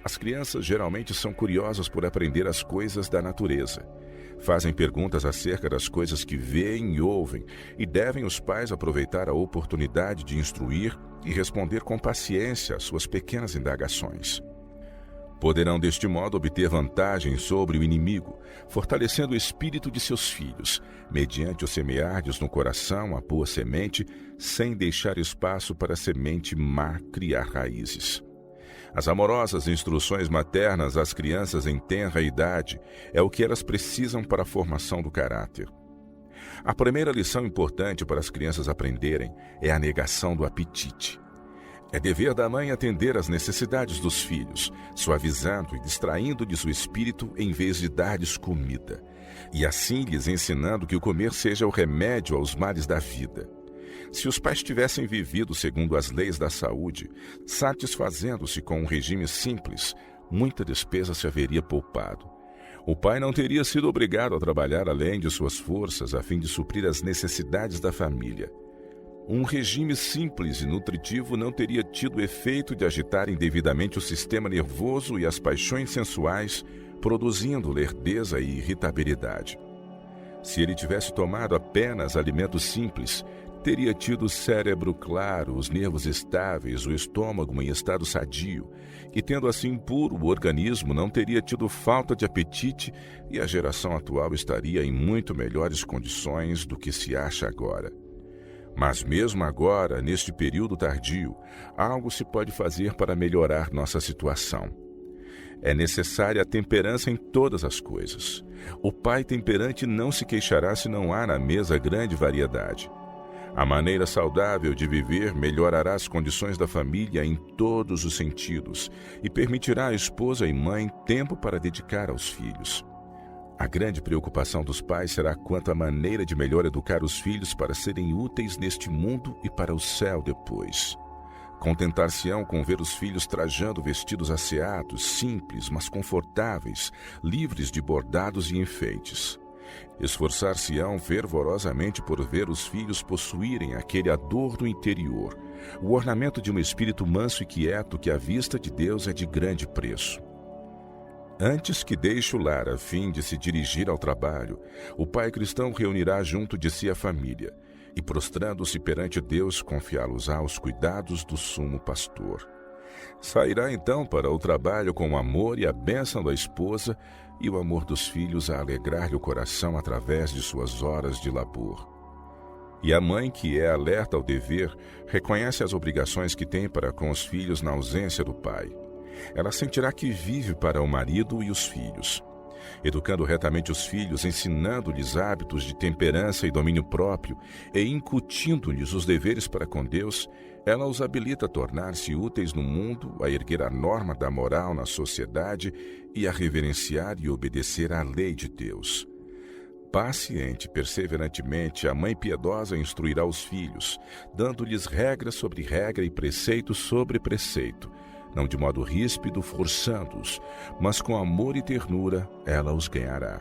As crianças geralmente são curiosas por aprender as coisas da natureza. Fazem perguntas acerca das coisas que veem e ouvem, e devem os pais aproveitar a oportunidade de instruir e responder com paciência às suas pequenas indagações. Poderão deste modo obter vantagem sobre o inimigo, fortalecendo o espírito de seus filhos, mediante o semear-lhes no coração a boa semente, sem deixar espaço para a semente má criar raízes. As amorosas instruções maternas às crianças em tenra idade é o que elas precisam para a formação do caráter. A primeira lição importante para as crianças aprenderem é a negação do apetite. É dever da mãe atender às necessidades dos filhos, suavizando e distraindo-lhes o espírito em vez de dar-lhes comida, e assim lhes ensinando que o comer seja o remédio aos males da vida. Se os pais tivessem vivido segundo as leis da saúde, satisfazendo-se com um regime simples, muita despesa se haveria poupado. O pai não teria sido obrigado a trabalhar além de suas forças a fim de suprir as necessidades da família. Um regime simples e nutritivo não teria tido o efeito de agitar indevidamente o sistema nervoso e as paixões sensuais, produzindo lerdeza e irritabilidade. Se ele tivesse tomado apenas alimentos simples, teria tido o cérebro claro, os nervos estáveis, o estômago em estado sadio, e tendo assim puro o organismo, não teria tido falta de apetite e a geração atual estaria em muito melhores condições do que se acha agora. Mas mesmo agora, neste período tardio, algo se pode fazer para melhorar nossa situação. É necessária a temperança em todas as coisas. O pai temperante não se queixará se não há na mesa grande variedade. A maneira saudável de viver melhorará as condições da família em todos os sentidos e permitirá à esposa e mãe tempo para dedicar aos filhos. A grande preocupação dos pais será quanto à maneira de melhor educar os filhos para serem úteis neste mundo e para o céu depois. Contentar-se-ão com ver os filhos trajando vestidos asseados, simples, mas confortáveis, livres de bordados e enfeites. Esforçar-se-ão fervorosamente por ver os filhos possuírem aquele adorno interior, o ornamento de um espírito manso e quieto que à vista de Deus é de grande preço. Antes que deixe o lar a fim de se dirigir ao trabalho, o pai cristão reunirá junto de si a família e, prostrando-se perante Deus, confiá-los-á aos cuidados do sumo pastor. Sairá então para o trabalho com o amor e a bênção da esposa e o amor dos filhos a alegrar-lhe o coração através de suas horas de labor. E a mãe, que é alerta ao dever, reconhece as obrigações que tem para com os filhos na ausência do pai. Ela sentirá que vive para o marido e os filhos. Educando retamente os filhos, ensinando-lhes hábitos de temperança e domínio próprio e incutindo-lhes os deveres para com Deus, ela os habilita a tornar-se úteis no mundo, a erguer a norma da moral na sociedade e a reverenciar e obedecer à lei de Deus. Paciente, perseverantemente, a mãe piedosa instruirá os filhos, dando-lhes regra sobre regra e preceito sobre preceito, não de modo ríspido, forçando-os, mas com amor e ternura ela os ganhará.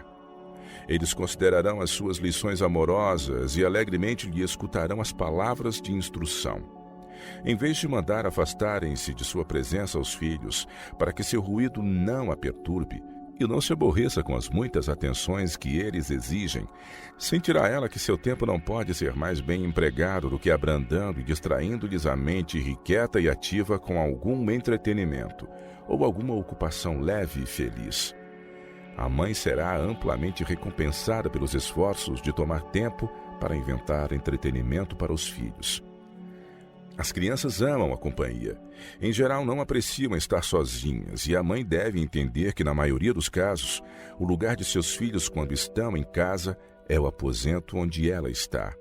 Eles considerarão as suas lições amorosas e alegremente lhe escutarão as palavras de instrução. Em vez de mandar afastarem-se de sua presença os filhos, para que seu ruído não a perturbe, e não se aborreça com as muitas atenções que eles exigem, sentirá ela que seu tempo não pode ser mais bem empregado do que abrandando e distraindo-lhes a mente irrequieta e ativa com algum entretenimento ou alguma ocupação leve e feliz. A mãe será amplamente recompensada pelos esforços de tomar tempo para inventar entretenimento para os filhos. As crianças amam a companhia. Em geral, não apreciam estar sozinhas, e a mãe deve entender que, na maioria dos casos, o lugar de seus filhos quando estão em casa é o aposento onde ela está.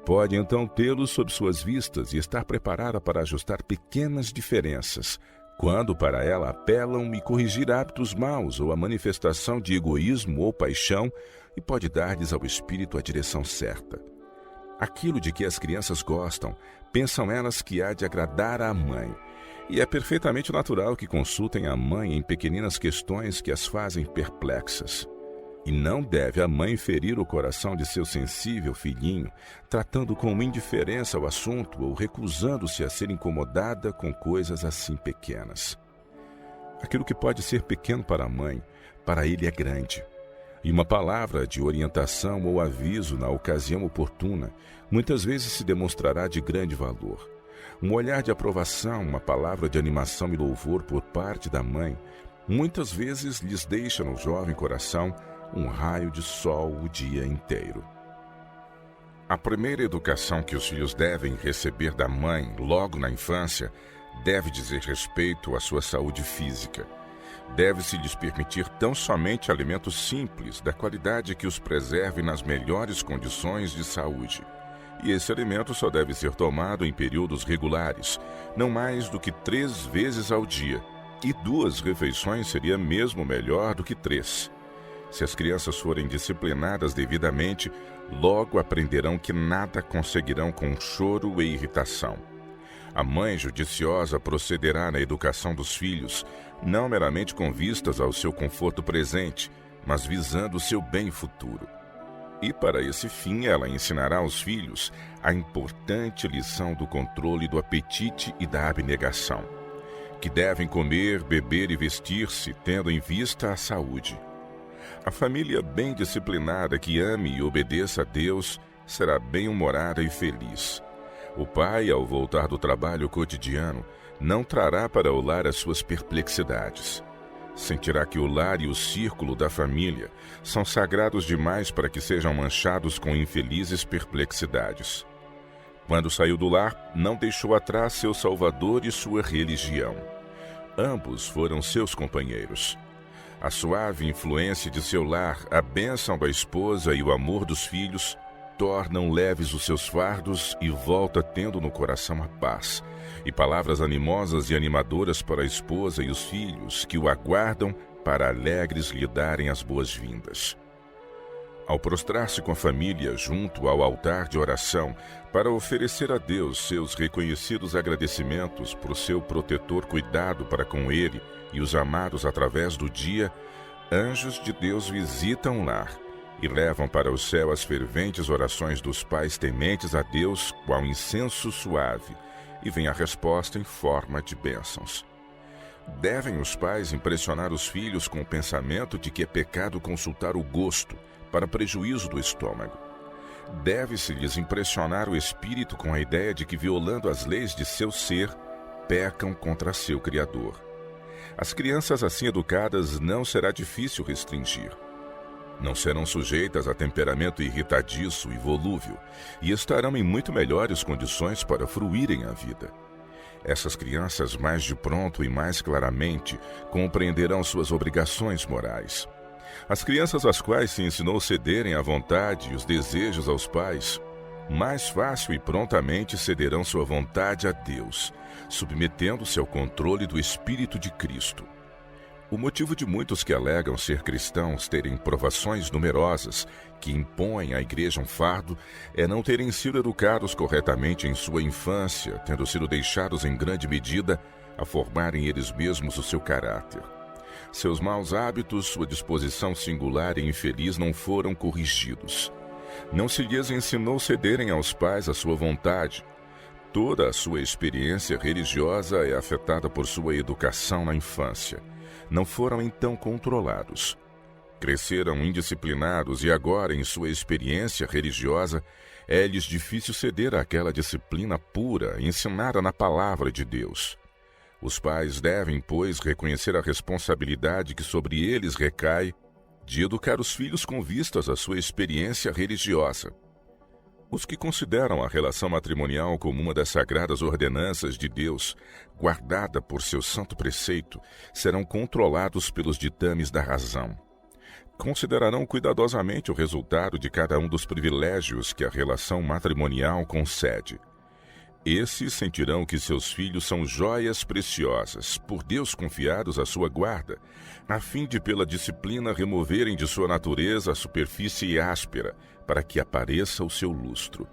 Pode, então, tê-los sob suas vistas e estar preparada para ajustar pequenas diferenças, quando para ela apelam e corrigir hábitos maus ou a manifestação de egoísmo ou paixão, e pode dar-lhes ao espírito a direção certa. Aquilo de que as crianças gostam, pensam elas que há de agradar à mãe, e é perfeitamente natural que consultem a mãe em pequeninas questões que as fazem perplexas. E não deve a mãe ferir o coração de seu sensível filhinho, tratando com indiferença o assunto ou recusando-se a ser incomodada com coisas assim pequenas. Aquilo que pode ser pequeno para a mãe, para ele é grande. E uma palavra de orientação ou aviso na ocasião oportuna muitas vezes se demonstrará de grande valor. Um olhar de aprovação, uma palavra de animação e louvor por parte da mãe, muitas vezes lhes deixa no jovem coração um raio de sol o dia inteiro. A primeira educação que os filhos devem receber da mãe logo na infância deve dizer respeito à sua saúde física. Deve-se lhes permitir tão somente alimentos simples, da qualidade que os preserve nas melhores condições de saúde. E esse alimento só deve ser tomado em períodos regulares, não mais do que 3 vezes ao dia. E 2 refeições seria mesmo melhor do que 3. Se as crianças forem disciplinadas devidamente, logo aprenderão que nada conseguirão com choro e irritação. A mãe judiciosa procederá na educação dos filhos, não meramente com vistas ao seu conforto presente, mas visando o seu bem futuro. E para esse fim ela ensinará aos filhos a importante lição do controle do apetite e da abnegação, que devem comer, beber e vestir-se, tendo em vista a saúde. A família bem disciplinada que ame e obedeça a Deus será bem-humorada e feliz. O pai, ao voltar do trabalho cotidiano, não trará para o lar as suas perplexidades. Sentirá que o lar e o círculo da família são sagrados demais para que sejam manchados com infelizes perplexidades. Quando saiu do lar, não deixou atrás seu Salvador e sua religião. Ambos foram seus companheiros. A suave influência de seu lar, a bênção da esposa e o amor dos filhos tornam leves os seus fardos e volta tendo no coração a paz, e palavras animosas e animadoras para a esposa e os filhos que o aguardam para alegres lhe darem as boas-vindas. Ao prostrar-se com a família junto ao altar de oração para oferecer a Deus seus reconhecidos agradecimentos por seu protetor cuidado para com ele e os amados através do dia, anjos de Deus visitam o lar e levam para o céu as ferventes orações dos pais tementes a Deus qual incenso suave, e vem a resposta em forma de bênçãos. Devem os pais impressionar os filhos com o pensamento de que é pecado consultar o gosto, para prejuízo do estômago. Deve-se-lhes impressionar o espírito com a ideia de que, violando as leis de seu ser, pecam contra seu Criador. As crianças assim educadas não será difícil restringir. Não serão sujeitas a temperamento irritadiço e volúvel, e estarão em muito melhores condições para fruírem a vida. Essas crianças mais de pronto e mais claramente compreenderão suas obrigações morais. As crianças às quais se ensinou cederem à vontade e os desejos aos pais, mais fácil e prontamente cederão sua vontade a Deus, submetendo-se ao controle do Espírito de Cristo. O motivo de muitos que alegam ser cristãos terem provações numerosas que impõem à igreja um fardo é não terem sido educados corretamente em sua infância, tendo sido deixados em grande medida a formarem eles mesmos o seu caráter. Seus maus hábitos, sua disposição singular e infeliz não foram corrigidos. Não se lhes ensinou cederem aos pais a sua vontade. Toda a sua experiência religiosa é afetada por sua educação na infância. Não foram então controlados. Cresceram indisciplinados e agora, em sua experiência religiosa, é-lhes difícil ceder àquela disciplina pura ensinada na palavra de Deus. Os pais devem, pois, reconhecer a responsabilidade que sobre eles recai de educar os filhos com vistas à sua experiência religiosa. Os que consideram a relação matrimonial como uma das sagradas ordenanças de Deus, guardada por seu santo preceito, serão controlados pelos ditames da razão. Considerarão cuidadosamente o resultado de cada um dos privilégios que a relação matrimonial concede. Esses sentirão que seus filhos são joias preciosas, por Deus confiados à sua guarda, a fim de pela disciplina removerem de sua natureza a superfície áspera, para que apareça o seu lustro.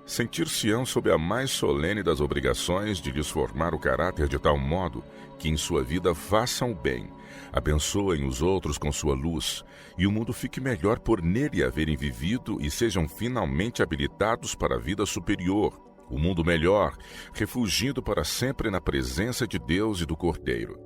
Sentir-se-ão sob a mais solene das obrigações de lhes formar o caráter de tal modo que em sua vida façam o bem, abençoem os outros com sua luz, e o mundo fique melhor por nele haverem vivido e sejam finalmente habilitados para a vida superior, o mundo melhor, refugindo para sempre na presença de Deus e do Cordeiro.